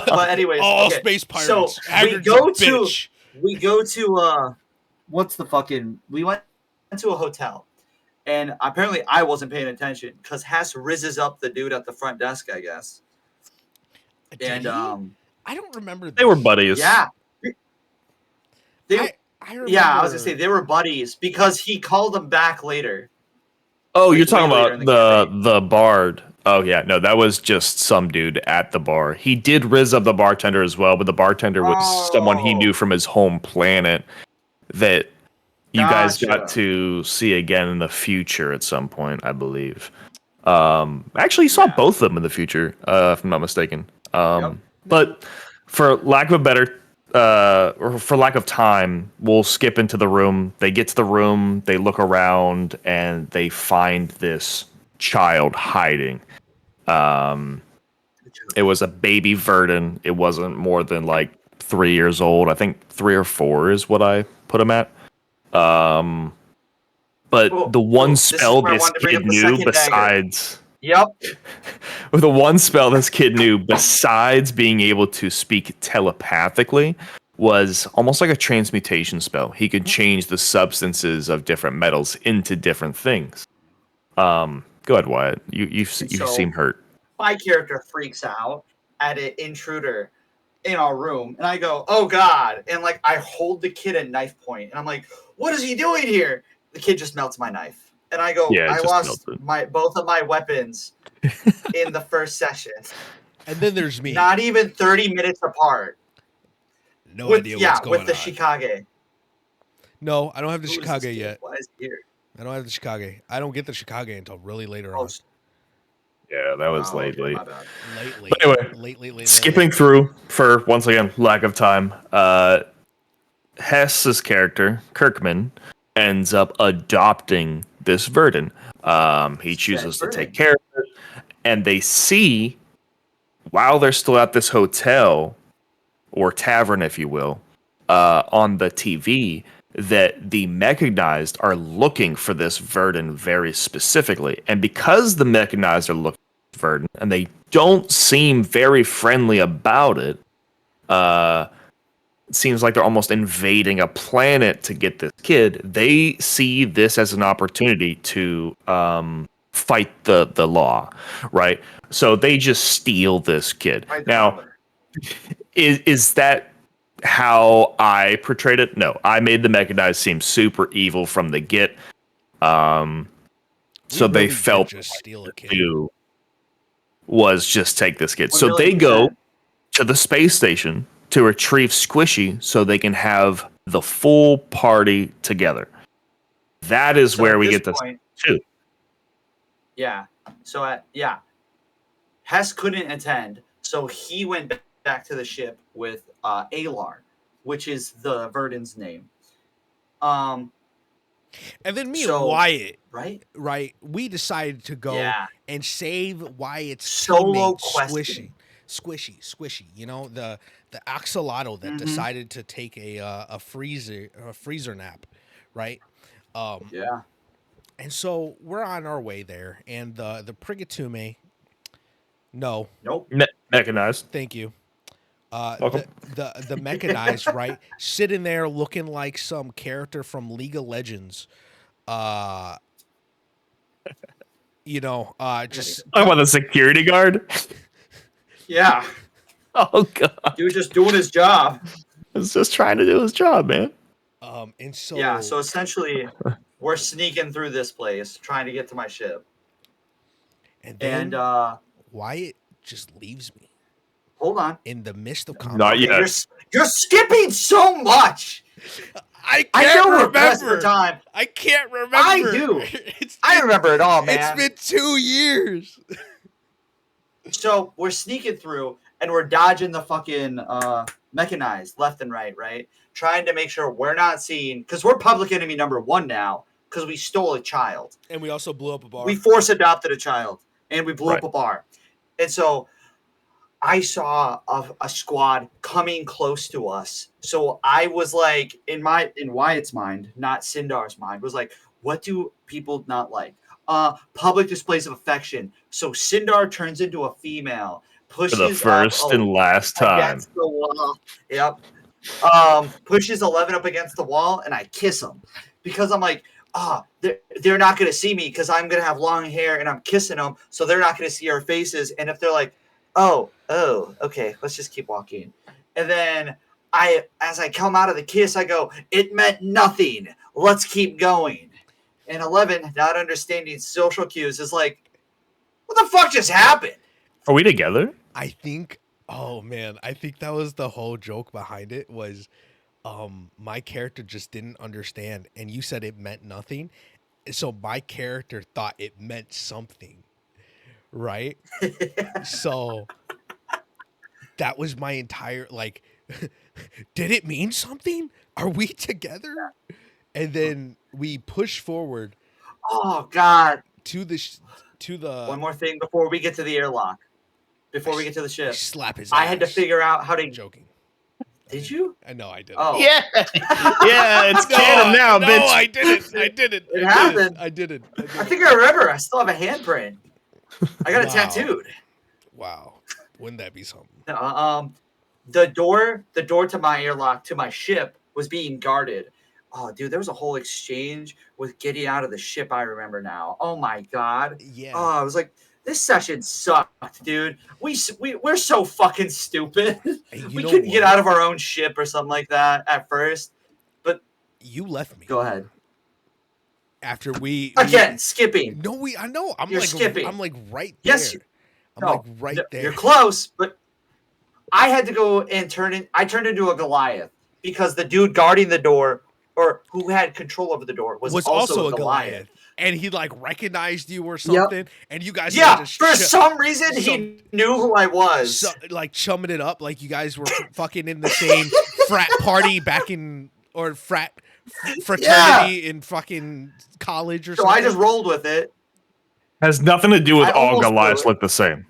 Speaker 2: But anyways,
Speaker 1: All
Speaker 2: okay.
Speaker 1: space pirates.
Speaker 2: So
Speaker 1: Haggard's
Speaker 2: go
Speaker 1: a bitch.
Speaker 2: we go to what's the fucking we went to a hotel. And apparently I wasn't paying attention because Hess rizzes up the dude at the front desk, I guess.
Speaker 1: Did
Speaker 2: And
Speaker 1: he? I don't remember.
Speaker 3: They were
Speaker 1: this.
Speaker 3: buddies.
Speaker 2: yeah. They,
Speaker 1: I remember.
Speaker 2: yeah, I was gonna say they were buddies because he called them back later.
Speaker 3: Oh,
Speaker 2: Like,
Speaker 3: you're talking
Speaker 2: way later
Speaker 3: about
Speaker 2: in the campaign.
Speaker 3: the bard. Oh yeah, no, that was just some dude at the bar. He did rizz up the bartender as well, but the bartender was someone he knew
Speaker 2: Oh,
Speaker 3: from his home planet that you guys got
Speaker 2: gotcha.
Speaker 3: to see again in the future at some point, I believe. Actually, you saw
Speaker 2: Yeah.
Speaker 3: both of them in the future, if I'm not mistaken.
Speaker 2: Yep.
Speaker 3: But for lack of a better, or for lack of time, we'll skip into the room. They get to the room, they look around, and they find this child hiding. It was a baby Verdon. It wasn't more than like 3 years old. I think 3 or 4 is what I put him at. But the one
Speaker 2: This is
Speaker 3: spell
Speaker 2: where I
Speaker 3: this
Speaker 2: wanted to bring
Speaker 3: kid
Speaker 2: up the
Speaker 3: knew
Speaker 2: second dagger.
Speaker 3: besides
Speaker 2: Yep.
Speaker 3: the one spell this kid knew besides being able to speak telepathically was almost like a transmutation spell. He could change the substances of different metals into different things. Go ahead, Wyatt. You
Speaker 2: So
Speaker 3: seem hurt.
Speaker 2: my character freaks out at an intruder in our room, and I go, "Oh God!" And like I hold the kid at knife point, and I'm like, "What is he doing here?" The kid just melts my knife, and I go,
Speaker 3: Yeah, it
Speaker 2: "I
Speaker 3: just
Speaker 2: lost
Speaker 3: melted.
Speaker 2: both of my weapons in the first session,
Speaker 1: And then there's me.
Speaker 2: not even 30 minutes apart."
Speaker 1: No idea what's going
Speaker 2: with the
Speaker 1: on.
Speaker 2: Shikage.
Speaker 1: No, I don't have the
Speaker 2: Who is this
Speaker 1: Chicago
Speaker 2: kid?
Speaker 1: yet.
Speaker 2: Why is he here?
Speaker 1: I don't have the Chicago. I don't get the Chicago until really later
Speaker 2: Oh,
Speaker 1: on.
Speaker 3: Yeah, that was
Speaker 2: okay,
Speaker 3: lately.
Speaker 2: my bad.
Speaker 1: Lately.
Speaker 3: But anyway,
Speaker 1: Lately.
Speaker 3: Skipping through for once again lack of time. Hess's character Kirkman ends up adopting this Verdon. He chooses to take care of it, and they see while they're still at this hotel or tavern, if you will, on the TV that the mechanized are looking for this Verdant very specifically. And because the mechanized are looking for Verdant and they don't seem very friendly about it, it seems like they're almost invading a planet to get this kid. They see this as an opportunity to fight the law, right? So they just steal this kid.
Speaker 2: Right,
Speaker 3: Now, is that how I portrayed it? No, I made the mechanized seem super evil from the get. So they
Speaker 1: really
Speaker 3: felt
Speaker 1: did just steal a kid.
Speaker 3: to was just take this kid.
Speaker 2: One
Speaker 3: So they
Speaker 2: million
Speaker 3: go
Speaker 2: percent.
Speaker 3: to the space station to retrieve Squishy so they can have the full party together. That is
Speaker 2: So
Speaker 3: where
Speaker 2: at
Speaker 3: we
Speaker 2: this
Speaker 3: get this
Speaker 2: point,
Speaker 3: too.
Speaker 2: yeah. So Hess couldn't attend, so he went back to the ship with Alar, which is the Verdant's name.
Speaker 1: And then me and
Speaker 2: So-
Speaker 1: Wyatt,
Speaker 2: Right?
Speaker 1: we decided to go
Speaker 2: Yeah.
Speaker 1: and save Wyatt's
Speaker 2: Solo
Speaker 1: teammate
Speaker 2: questing.
Speaker 1: Squishy. You know, the axolotl that
Speaker 2: Mhm.
Speaker 1: decided to take a freezer nap, right?
Speaker 2: Yeah.
Speaker 1: And so we're on our way there, and the Prigatume. No,
Speaker 2: Nope.
Speaker 3: Mechanized.
Speaker 1: thank you.
Speaker 3: Welcome.
Speaker 1: The mechanized, right, sitting there looking like some character from League of Legends. Just
Speaker 3: Talk about the security guard.
Speaker 2: Yeah.
Speaker 3: Oh god,
Speaker 2: He was just doing his job.
Speaker 3: he's just trying to do his job, man.
Speaker 1: and so
Speaker 2: Yeah. So essentially, we're sneaking through this place, trying to get to my ship.
Speaker 1: and then
Speaker 2: And
Speaker 1: Wyatt just leaves me
Speaker 2: hold on.
Speaker 1: in the midst of combat.
Speaker 3: Not
Speaker 2: Okay,
Speaker 3: yet.
Speaker 2: you're skipping so much.
Speaker 1: I
Speaker 2: I
Speaker 1: can't
Speaker 2: know we're pressed for
Speaker 1: remember.
Speaker 2: time.
Speaker 1: I can't remember.
Speaker 2: I do.
Speaker 1: It's
Speaker 2: I
Speaker 1: been-
Speaker 2: remember it all,
Speaker 1: It's
Speaker 2: man.
Speaker 1: been 2 years.
Speaker 2: So we're sneaking through and we're dodging the fucking mechanized left and right? Trying to make sure we're not seen because we're public enemy number one now because we stole a child.
Speaker 1: And we also blew up a bar.
Speaker 2: We force adopted a child and we blew
Speaker 3: Right.
Speaker 2: up a bar. And so I saw a squad coming close to us. So I was like, in Wyatt's mind, not Sindar's mind, was like, what do people not like? Public displays of affection. So Sindar turns into a female, pushes
Speaker 3: For the first
Speaker 2: up
Speaker 3: and last time.
Speaker 2: against the wall. Yep. Pushes 11 up against the wall, and I kiss him because I'm like, they're not going to see me because I'm going to have long hair and I'm kissing them, so they're not going to see our faces. And if they're like, oh, okay, let's just keep walking. And then as I come out of the kiss, I go, it meant nothing. Let's keep going. And 11, not understanding social cues, is like, what the fuck just happened?
Speaker 3: Are we together?
Speaker 1: I think, oh man, I think that was the whole joke behind it was my character just didn't understand, and you said it meant nothing. So my character thought it meant something, right? So that was my entire like did it mean something? Are we together? And then we push forward
Speaker 2: Oh, God.
Speaker 1: to the
Speaker 2: One more thing before we get to the airlock. Before we get to the ship.
Speaker 1: slap his
Speaker 2: I had to
Speaker 1: ass.
Speaker 2: figure out how to.
Speaker 1: I'm joking.
Speaker 2: Did you?
Speaker 1: I know I didn't.
Speaker 2: Oh.
Speaker 3: Yeah, yeah, it's canon now,
Speaker 1: no,
Speaker 3: bitch.
Speaker 1: I didn't. I didn't.
Speaker 2: It
Speaker 1: I
Speaker 2: happened.
Speaker 1: didn't. I didn't.
Speaker 2: I think I remember. I still have a handprint. I got it
Speaker 1: Wow.
Speaker 2: tattooed.
Speaker 1: Wow. Wouldn't that be something?
Speaker 2: The door to my airlock to my ship was being guarded. Oh, dude, there was a whole exchange with getting out of the ship. I remember now. Oh my god.
Speaker 1: Yeah.
Speaker 2: Oh, I was like, this session sucked, dude. We're so fucking stupid.
Speaker 1: Hey, you
Speaker 2: We
Speaker 1: know
Speaker 2: couldn't get
Speaker 1: what?
Speaker 2: out of our own ship or something like that at first.
Speaker 1: You left me
Speaker 2: Go ahead.
Speaker 1: after we
Speaker 2: Again, skipping.
Speaker 1: No, I know. I'm
Speaker 2: You're
Speaker 1: like
Speaker 2: skipping.
Speaker 1: I'm like right there.
Speaker 2: Yes,
Speaker 1: I'm like right there.
Speaker 2: You're close, but I had to go and I turned into a Goliath because the dude guarding the door or who had control over the door was also a Goliath.
Speaker 1: And he like recognized you or something, and you guys
Speaker 2: Yeah,
Speaker 1: were just
Speaker 2: for some reason he knew who I was.
Speaker 1: like chumming it up, like you guys were fucking in the same frat party back in or fraternity in fucking college or
Speaker 2: So
Speaker 1: something.
Speaker 2: I just rolled with it.
Speaker 3: Has nothing to do with
Speaker 2: I
Speaker 3: all
Speaker 2: almost
Speaker 3: Goliaths
Speaker 2: blew it.
Speaker 3: look the same.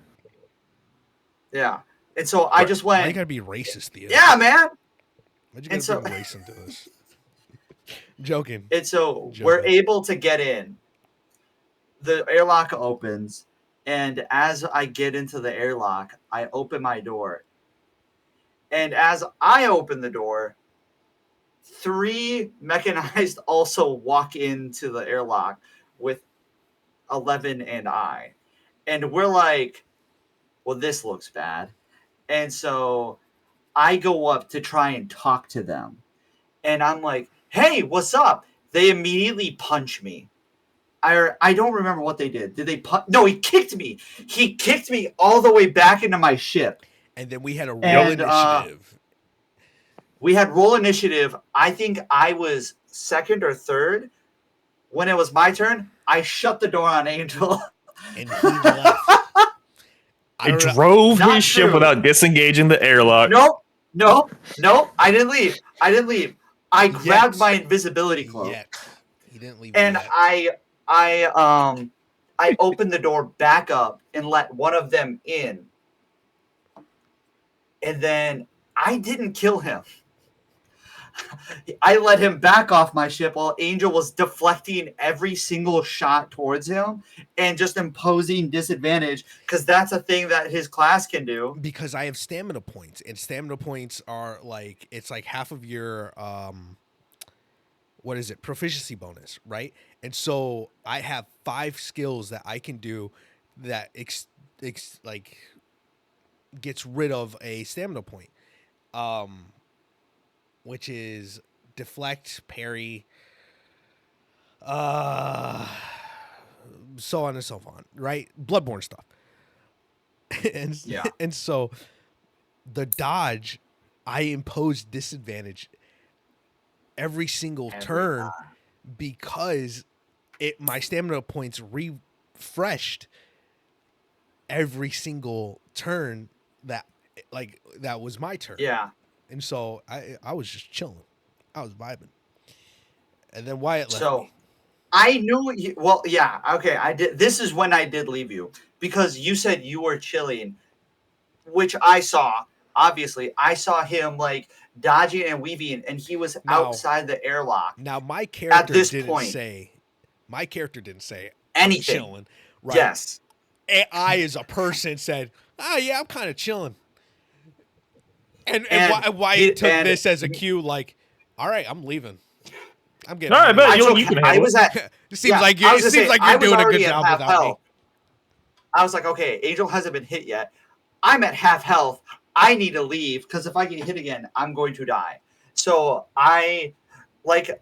Speaker 2: Yeah. And so I just
Speaker 1: Why you
Speaker 2: went,
Speaker 1: gotta be racist, Theo?
Speaker 2: yeah, man.
Speaker 1: Why'd you
Speaker 2: and
Speaker 1: gotta
Speaker 2: so-
Speaker 1: bring race into this? Joking.
Speaker 2: And so we're
Speaker 1: Joking.
Speaker 2: able to get in. The airlock opens, and as I get into the airlock, I open my door. And as I open the door, 3 mechanized also walk into the airlock with 11 and I. And we're like, well, this looks bad. And so I go up to try and talk to them. And I'm like, hey, what's up? They immediately punch me. I don't remember what they did. Did they punch? No, he kicked me. He kicked me all the way back into my ship.
Speaker 1: And then we had a roll
Speaker 2: And
Speaker 1: initiative.
Speaker 2: we had roll initiative. I think I was second or third. When it was my turn, I shut the door on Angel.
Speaker 1: And he left. I
Speaker 3: It
Speaker 1: don't know.
Speaker 3: drove
Speaker 2: Not
Speaker 3: his ship
Speaker 2: true.
Speaker 3: without disengaging the airlock.
Speaker 2: Nope. I didn't leave. I grabbed
Speaker 1: Yet.
Speaker 2: my invisibility cloak.
Speaker 1: Yet. He didn't leave
Speaker 2: And
Speaker 1: yet.
Speaker 2: I opened the door back up and let one of them in. And then I didn't kill him. I let him back off my ship while Angel was deflecting every single shot towards him and just imposing disadvantage because that's a thing that his class can do.
Speaker 1: Because I have stamina points, and stamina points are it's like half of your what is it, proficiency bonus, right? And so I have 5 skills that I can do that like gets rid of a stamina point, which is deflect, parry, so on and so on, right? Bloodborne stuff. And so the dodge, I impose disadvantage every single turn because my stamina points refreshed every single turn that was my turn.
Speaker 2: Yeah.
Speaker 1: And so I was just chilling. I was vibing. And then Wyatt left
Speaker 2: So
Speaker 1: me.
Speaker 2: I knew you, well, yeah, okay. I did. This is when I did leave you because you said you were chilling, which I saw. Obviously, I saw him like dodging and weaving, and he was outside the airlock.
Speaker 1: Now my character
Speaker 2: At this
Speaker 1: didn't
Speaker 2: point,
Speaker 1: say
Speaker 2: anything.
Speaker 1: I'm chilling. Right?
Speaker 2: Yes.
Speaker 1: I as a person said, "Oh yeah, I'm kind of chilling." And Wyatt took this as a cue, like, "All right, I'm leaving. I'm getting."
Speaker 3: All right,
Speaker 1: out of
Speaker 3: man,
Speaker 1: here."
Speaker 3: you can handle it.
Speaker 1: It seems like you're doing a good job without me.
Speaker 2: I was like, okay, Angel hasn't been hit yet. I'm at half health. I need to leave because if I get hit again, I'm going to die. So I, like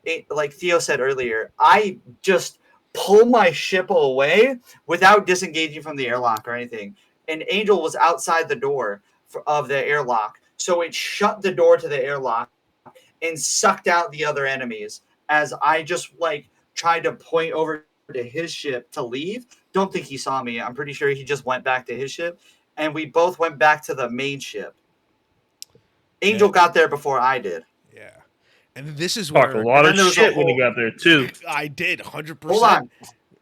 Speaker 2: Theo said earlier, I just pull my ship away without disengaging from the airlock or anything. And Angel was outside the door of the airlock. So it shut the door to the airlock and sucked out the other enemies as I just tried to point over to his ship to leave. Don't think he saw me. I'm pretty sure he just went back to his ship. And we both went back to the main ship. Angel got there before I did.
Speaker 1: Yeah. And this is
Speaker 3: Talk
Speaker 1: where
Speaker 3: a lot of shit when he got there too.
Speaker 1: I did 100%.
Speaker 2: Hold on.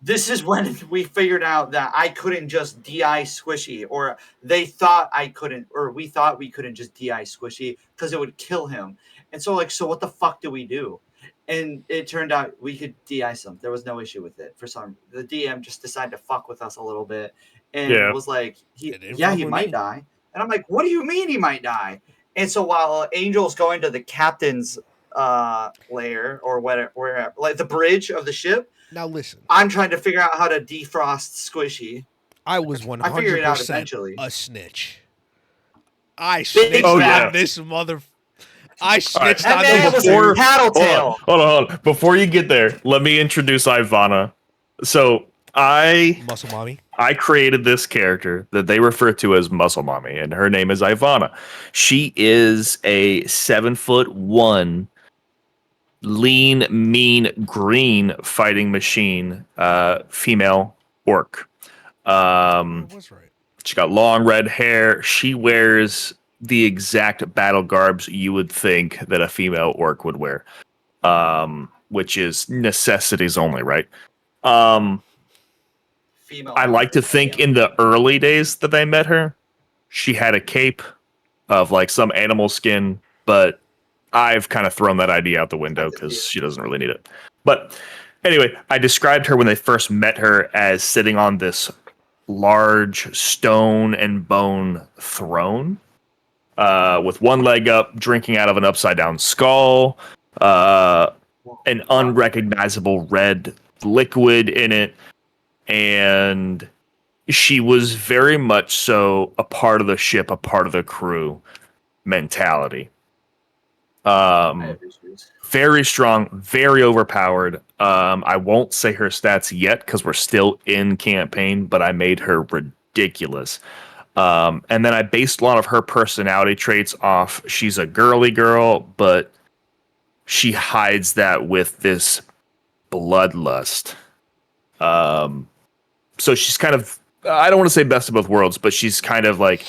Speaker 2: This is when we figured out that I couldn't just DI Squishy, or they thought I couldn't, or we thought we couldn't just DI Squishy because it would kill him. And so so what the fuck do we do? And it turned out we could DI some. There was no issue with it. The DM just decided to fuck with us a little bit and was like, he might die. And I'm like, what do you mean he might die? And so while Angel's going to the captain's lair or wherever, like the bridge of the ship.
Speaker 1: Now listen.
Speaker 2: I'm trying to figure out how to defrost Squishy.
Speaker 1: I was 100%
Speaker 2: I figured it out eventually.
Speaker 1: A snitch. I snitched on this mother. I snitched on
Speaker 2: this tattletale.
Speaker 3: Hold on. Before you get there, let me introduce Ivana. So
Speaker 1: Muscle Mommy.
Speaker 3: I created this character that they refer to as Muscle Mommy, and her name is Ivana. She is a 7'1" lean, mean, green fighting machine, female orc.
Speaker 1: Was right.
Speaker 3: She got long red hair. She wears the exact battle garbs you would think that a female orc would wear, which is necessities only, right?
Speaker 2: Female
Speaker 3: I like to think in the early days that I met her, she had a cape of like some animal skin, but I've kind of thrown that idea out the window because she doesn't really need it. But anyway, I described her when they first met her as sitting on this large stone and bone throne with one leg up, drinking out of an upside down skull, an unrecognizable red liquid in it, and she was very much so a part of the ship, a part of the crew mentality. Very strong, very overpowered. I won't say her stats yet because we're still in campaign, but I made her ridiculous. And then I based a lot of her personality traits off. She's a girly girl, but she hides that with this bloodlust. So she's kind of, I don't want to say best of both worlds, but she's kind of like,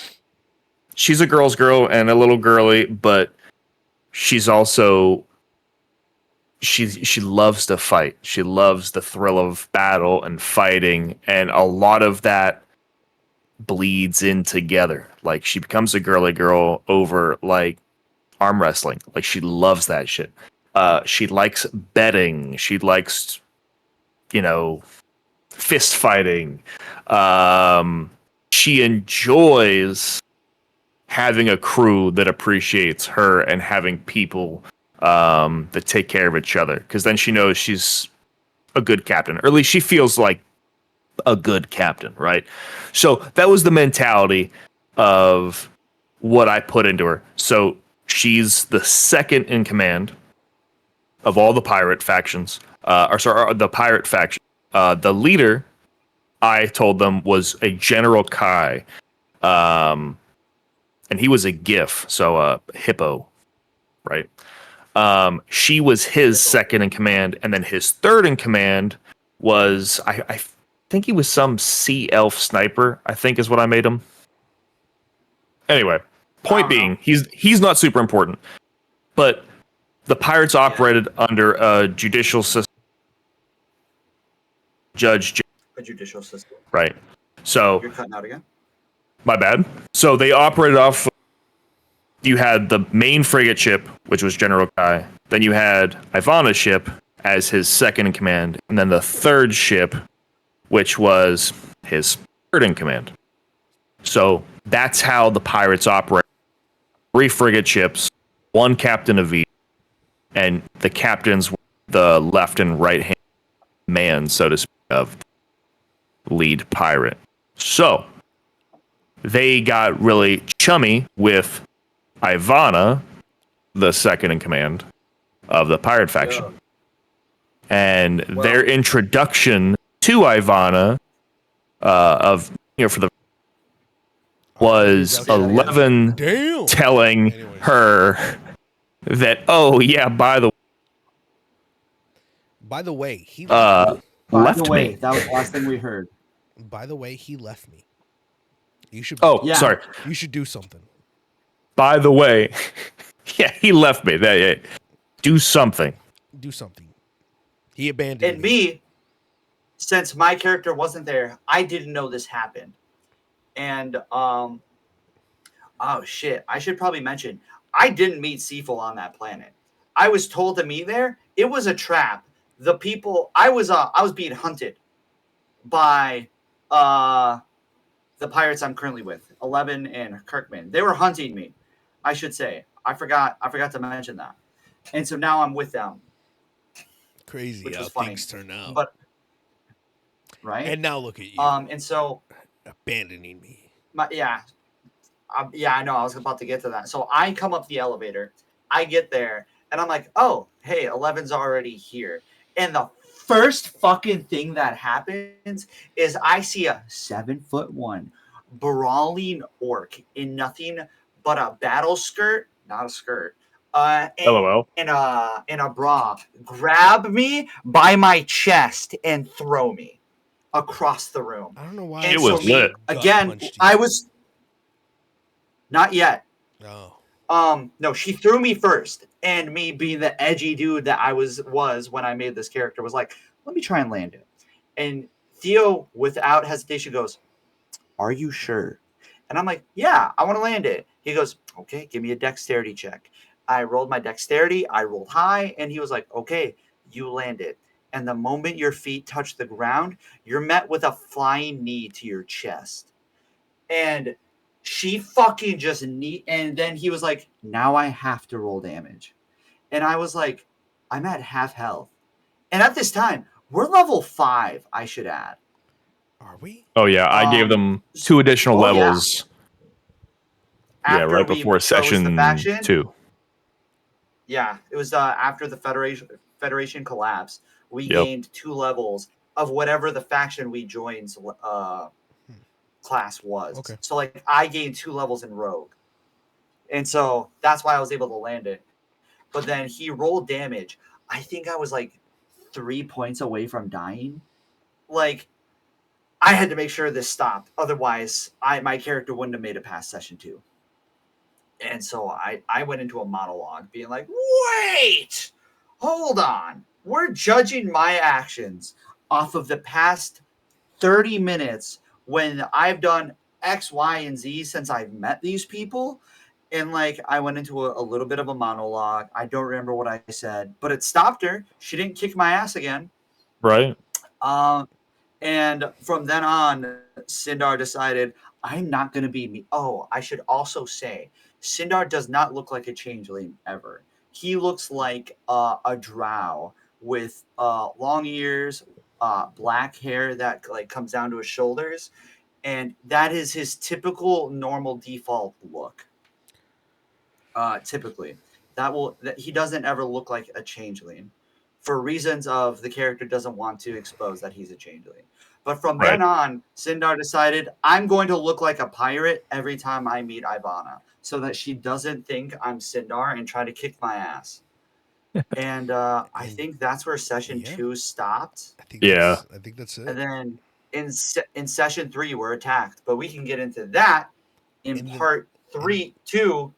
Speaker 3: she's a girl's girl and a little girly, but she's also, she loves to fight. She loves the thrill of battle and fighting, and a lot of that bleeds in together. Like, she becomes a girly girl over like arm wrestling. Like, she loves that shit. She likes betting. She likes, fist fighting. She enjoys having a crew that appreciates her and having people that take care of each other, because then she knows she's a good captain, or at least she feels like a good captain, right? So that was the mentality of what I put into her. So she's the second in command of all the pirate factions, the pirate faction. The leader, I told them, was a General Kai, and he was a GIF, so hippo, right? She was his second in command, and then his third in command was, I think he was some sea elf sniper, I think is what I made him. Anyway, point being, he's not super important, but the pirates operated under a judicial system.
Speaker 2: A judicial system.
Speaker 3: Right. So
Speaker 2: You're cutting out again?
Speaker 3: My bad. So they operated off. You had the main frigate ship, which was General Kai. Then you had Ivana's ship as his second in command, and then the third ship, which was his third in command. So that's how the pirates operate. 3 frigate ships, 1 captain of each, and the captains were the left and right hand man, so to speak, of the lead pirate. So they got really chummy with Ivana, the second in command of the pirate faction. And their introduction to Ivana for the was 11 telling her that, oh yeah, by the
Speaker 1: way, he
Speaker 3: left me.
Speaker 4: That was the last thing we heard.
Speaker 1: By the way, he left me. You should.
Speaker 3: Sorry.
Speaker 1: You should do something.
Speaker 3: By the way, yeah, he left me. Do something.
Speaker 1: Do something. He abandoned
Speaker 2: me. Since my character wasn't there, I didn't know this happened. And oh shit, I should probably mention, I didn't meet Seafull on that planet. I was told to meet there. It was a trap. The people I was being hunted by the pirates I'm currently with, 11 and Kirkman. They were hunting me, I should say. I forgot to mention that. And so now I'm with them.
Speaker 1: Crazy how things turn out.
Speaker 2: But right?
Speaker 1: And now look at you.
Speaker 2: And so
Speaker 1: abandoning me.
Speaker 2: I know. I was about to get to that. So I come up the elevator. I get there, and I'm like, oh, hey, 11's already here. And the first fucking thing that happens is I see a 7'1" brawling orc in nothing but a battle skirt, not a skirt,
Speaker 3: LOL,
Speaker 2: and a bra, grab me by my chest and throw me across the room.
Speaker 1: I don't know why
Speaker 3: it was lit.
Speaker 2: Again, I was not yet.
Speaker 1: No.
Speaker 2: No, she threw me first, and me being the edgy dude that I was when I made this character was like, let me try and land it. And Theo, without hesitation, goes, "Are you sure?" And I'm like, "Yeah, I want to land it." He goes, "Okay, give me a dexterity check." I rolled my dexterity. I rolled high, and he was like, "Okay, you landed." And the moment your feet touch the ground, you're met with a flying knee to your chest. And she fucking just knee. And then he was like, "Now I have to roll damage." And I was like, "I'm at half health." And at this time, we're level 5, I should add.
Speaker 1: Are we?
Speaker 3: Oh yeah, I gave them 2 additional
Speaker 2: Oh, yeah.
Speaker 3: levels. Yeah,
Speaker 2: After
Speaker 3: right
Speaker 2: we
Speaker 3: before
Speaker 2: closed the
Speaker 3: session
Speaker 2: faction,
Speaker 3: 2.
Speaker 2: yeah, it was after the Federation collapse. We
Speaker 3: Yep.
Speaker 2: gained 2 levels of whatever the faction we joined class was.
Speaker 1: Okay.
Speaker 2: So like I gained 2 levels in Rogue, and so that's why I was able to land it. But then he rolled damage. I think I was like 3 points away from dying. Like I had to make sure this stopped, otherwise my character wouldn't have made it past session 2. And so I went into a monologue being like, "Wait, hold on. We're judging my actions off of the past 30 minutes when I've done X, Y, and Z since I've met these people." And like, I went into a little bit of a monologue. I don't remember what I said, but it stopped her. She didn't kick my ass again.
Speaker 3: Right?
Speaker 2: And from then on, Sindar decided, I'm not going to be me. Oh, I should also say, Sindar does not look like a changeling ever. He looks like a drow with long ears, black hair that like comes down to his shoulders, and that is his typical normal default look. Typically, that he doesn't ever look like a changeling, for reasons of the character doesn't want to expose that he's a changeling. But from
Speaker 3: Right.
Speaker 2: then on, Sindar decided, I'm going to look like a pirate every time I meet Ivana, so that she doesn't think I'm Sindar and try to kick my ass. And I
Speaker 1: And
Speaker 2: think that's where session
Speaker 1: yeah.
Speaker 2: 2 stopped.
Speaker 3: Yeah.
Speaker 1: I think that's
Speaker 2: And
Speaker 1: it.
Speaker 2: then in session 3, we're attacked. But we can get into that in
Speaker 1: And then-
Speaker 2: part 3, 2.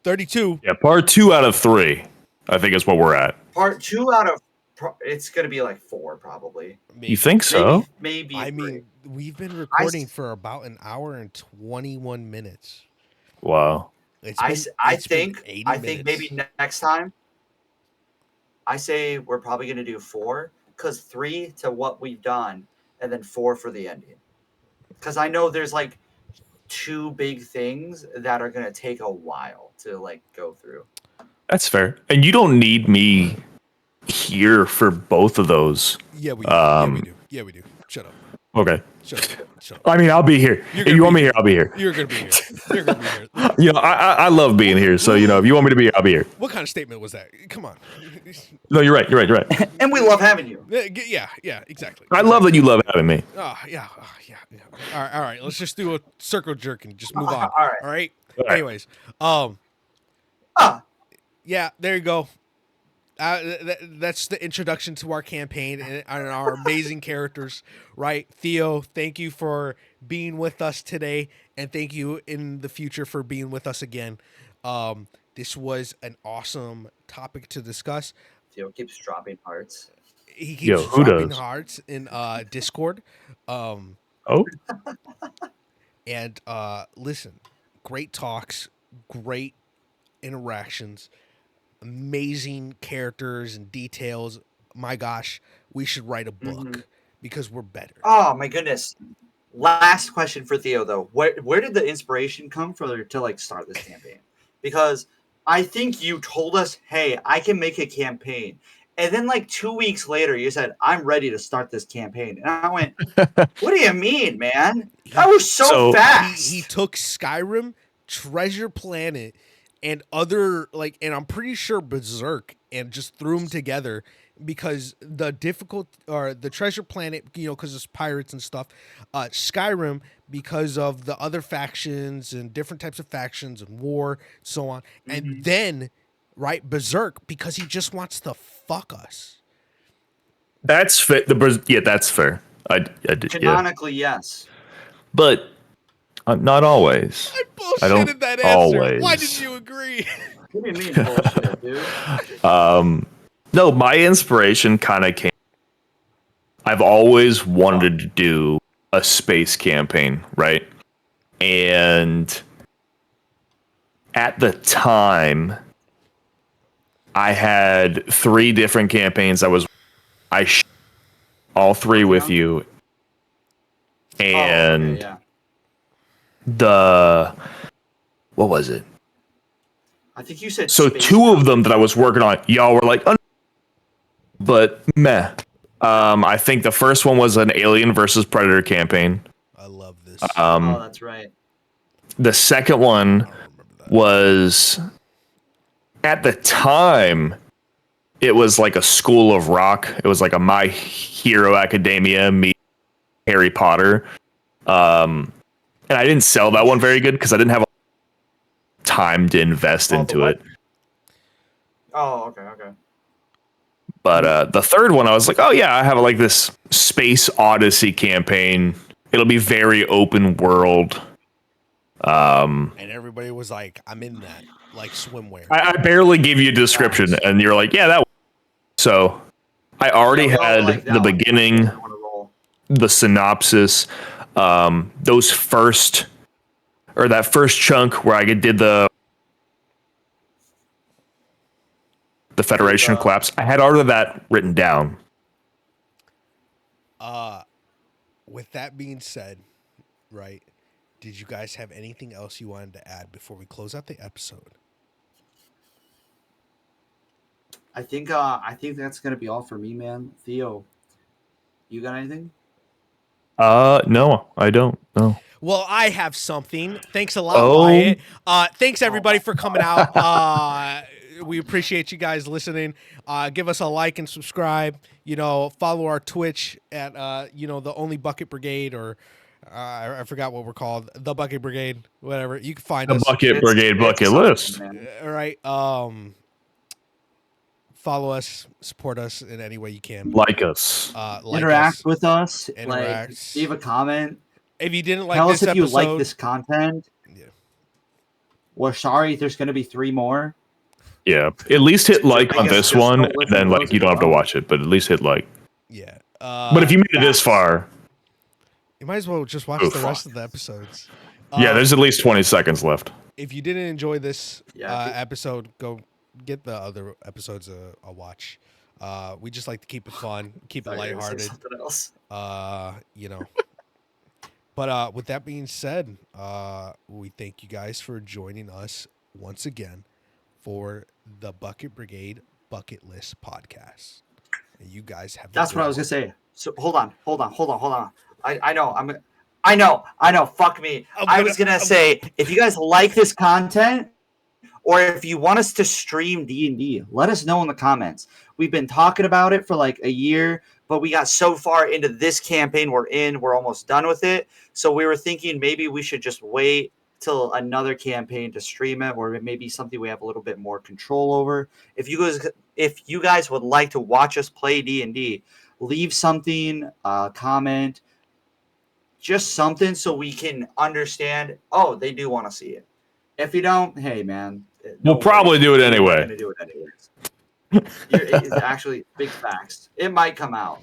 Speaker 1: 32.
Speaker 3: Yeah, part 2 out of 3, I think is what we're at.
Speaker 2: Part 2 out of it's going to be like 4 probably.
Speaker 3: You think so?
Speaker 2: Maybe
Speaker 1: I
Speaker 2: 3.
Speaker 1: mean, we've been recording for about an hour and 21 minutes.
Speaker 3: Wow.
Speaker 2: I
Speaker 1: it's been
Speaker 2: think
Speaker 1: 80
Speaker 2: I think
Speaker 1: minutes.
Speaker 2: maybe next time I say we're probably going to do 4, cuz 3 to what we've done and then 4 for the ending. Cuz I know there's like 2 big things that are going to take a while to like go through.
Speaker 3: That's fair. And you don't need me here for both of those.
Speaker 1: Yeah, we do. Yeah, we do. Yeah, we do. Shut up.
Speaker 3: Okay.
Speaker 1: Shut up. Shut up.
Speaker 3: I mean, I'll be here. If you want me here, I'll be here.
Speaker 1: You're gonna be here. You're gonna be here.
Speaker 3: You know, I love being here. So, you know, if you want me to be here, I'll be here.
Speaker 1: What kind of statement was that? Come on.
Speaker 3: No, you're right. You're right. You're right.
Speaker 2: And we love having you.
Speaker 1: Yeah, exactly.
Speaker 3: I love that you love having me.
Speaker 1: Oh, yeah. All right. Let's just do a circle jerk and just move on.
Speaker 2: All right.
Speaker 1: All right.
Speaker 3: All right.
Speaker 1: Anyways, yeah, there you go. That's the introduction to our campaign and our amazing characters, right? Theo, thank you for being with us today, and thank you in the future for being with us again. This was an awesome topic to discuss.
Speaker 2: Theo keeps dropping hearts.
Speaker 1: He keeps
Speaker 3: who
Speaker 1: dropping
Speaker 3: does?
Speaker 1: hearts in Discord.
Speaker 3: Oh,
Speaker 1: And listen, great talks, great interactions, amazing characters and details. My gosh, we should write a book because we're better.
Speaker 2: Oh my goodness. Last question for Theo though. Where did the inspiration come from to like start this campaign? Because I think you told us, "Hey, I can make a campaign." And then like 2 weeks later you said, "I'm ready to start this campaign." And I went, "What do you mean, man? That was so fast."
Speaker 1: He took Skyrim, Treasure Planet, and other and I'm pretty sure Berserk, and just threw them together because the Treasure Planet, because it's pirates and stuff. Skyrim because of the other factions and different types of factions and war, so on, and then Berserk because he just wants to fuck us.
Speaker 3: that's fair. That's fair. I did.
Speaker 2: Canonically, yes.
Speaker 3: But not always.
Speaker 1: I bullshitted
Speaker 3: don't
Speaker 1: that answer.
Speaker 3: always.
Speaker 1: Why did you agree?
Speaker 2: What do you mean bullshit, dude?
Speaker 3: No, my inspiration kind of came. I've always wanted to do a space campaign, right? And at the time, I had 3 different campaigns. All 3 with you, and
Speaker 2: yeah.
Speaker 3: what was it?
Speaker 2: I think you said
Speaker 3: So
Speaker 2: Space
Speaker 3: 2 of them
Speaker 2: Mountain.
Speaker 3: that I was working on, y'all were like, but meh. I think the first one was an Alien versus Predator campaign.
Speaker 1: I love this.
Speaker 2: Oh, that's right.
Speaker 3: The second one was, at the time, it was like a School of Rock. It was like a My Hero Academia meet Harry Potter. And I didn't sell that one very good because I didn't have time to invest into it.
Speaker 2: Oh, okay.
Speaker 3: But the third one, I was like, oh yeah, I have like this Space Odyssey campaign. It'll be very open world.
Speaker 1: And everybody was like, I'm in that, like swimwear.
Speaker 3: I barely gave you a description, and you're like, yeah, that. So I already had the beginning, the synopsis, that first chunk where I did the Federation collapse. I had all of that written down.
Speaker 1: With that being said, right, did you guys have anything else you wanted to add before we close out the episode?
Speaker 2: I think that's gonna be all for me, man. Theo, you got anything?
Speaker 3: No, I don't. No.
Speaker 1: Well, I have something. Thanks a lot, Wyatt. Thanks everybody for coming out. We appreciate you guys listening. Give us a like and subscribe. Follow our Twitch at the Only Bucket Brigade, or I forgot what we're called, the Bucket Brigade, whatever. You can find us.
Speaker 3: Bucket Brigade bucket list.
Speaker 1: All right. Follow us, support us in any way you can.
Speaker 3: Like us.
Speaker 2: Interact with us.
Speaker 1: Interact.
Speaker 2: Like, leave a comment.
Speaker 1: If you didn't like
Speaker 2: Tell
Speaker 1: this
Speaker 2: us if you
Speaker 1: episode,
Speaker 2: like this content.
Speaker 1: Yeah.
Speaker 2: We're sorry there's going to be 3 more.
Speaker 3: Yeah. At least hit like on this one, and then like you don't have to watch it, but at least hit like.
Speaker 1: Yeah.
Speaker 3: But if you made it this far,
Speaker 1: you might as well just watch the rest of the episodes.
Speaker 3: Yeah, there's at least 20 seconds left.
Speaker 1: If you didn't enjoy this episode, go get the other episodes a watch. We just like to keep it fun, keep it lighthearted.
Speaker 2: Something else.
Speaker 1: But with that being said, we thank you guys for joining us once again for the Bucket Brigade Bucket List podcast. And you guys have.
Speaker 2: That's what I was gonna say. So hold on. I know. Fuck me. I was gonna say, if you guys like this content, or if you want us to stream D&D, let us know in the comments. We've been talking about it for like a year, but we got so far into this campaign we're almost done with it. So we were thinking maybe we should just wait till another campaign to stream it, or maybe something we have a little bit more control over. If you guys would like to watch us play D&D, leave something, comment, just something so we can understand, oh, they do want to see it. If you don't, hey, man.
Speaker 3: We'll probably do it anyway.
Speaker 2: We're going to do it anyways. It's actually big facts. It might come out.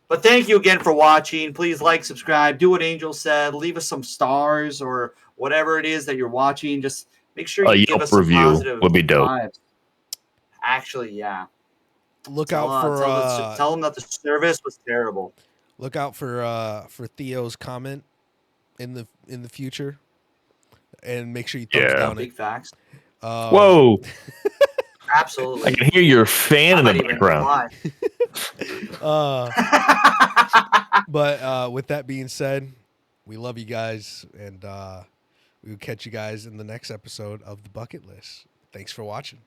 Speaker 2: But thank you again for watching. Please like, subscribe, do what Angel said. Leave us some stars or whatever it is that you're watching. Just make sure you give us some positive
Speaker 3: would be dope.
Speaker 2: vibes. Actually, yeah.
Speaker 1: Look out for
Speaker 2: tell them that the service was terrible.
Speaker 1: Look out for Theo's comment in the future, and make sure you thumbs down
Speaker 2: big
Speaker 1: it.
Speaker 2: Facts.
Speaker 3: Whoa.
Speaker 2: Absolutely.
Speaker 3: I can hear your fan in the background.
Speaker 1: But with that being said, we love you guys, and we will catch you guys in the next episode of The Bucket List. Thanks for watching.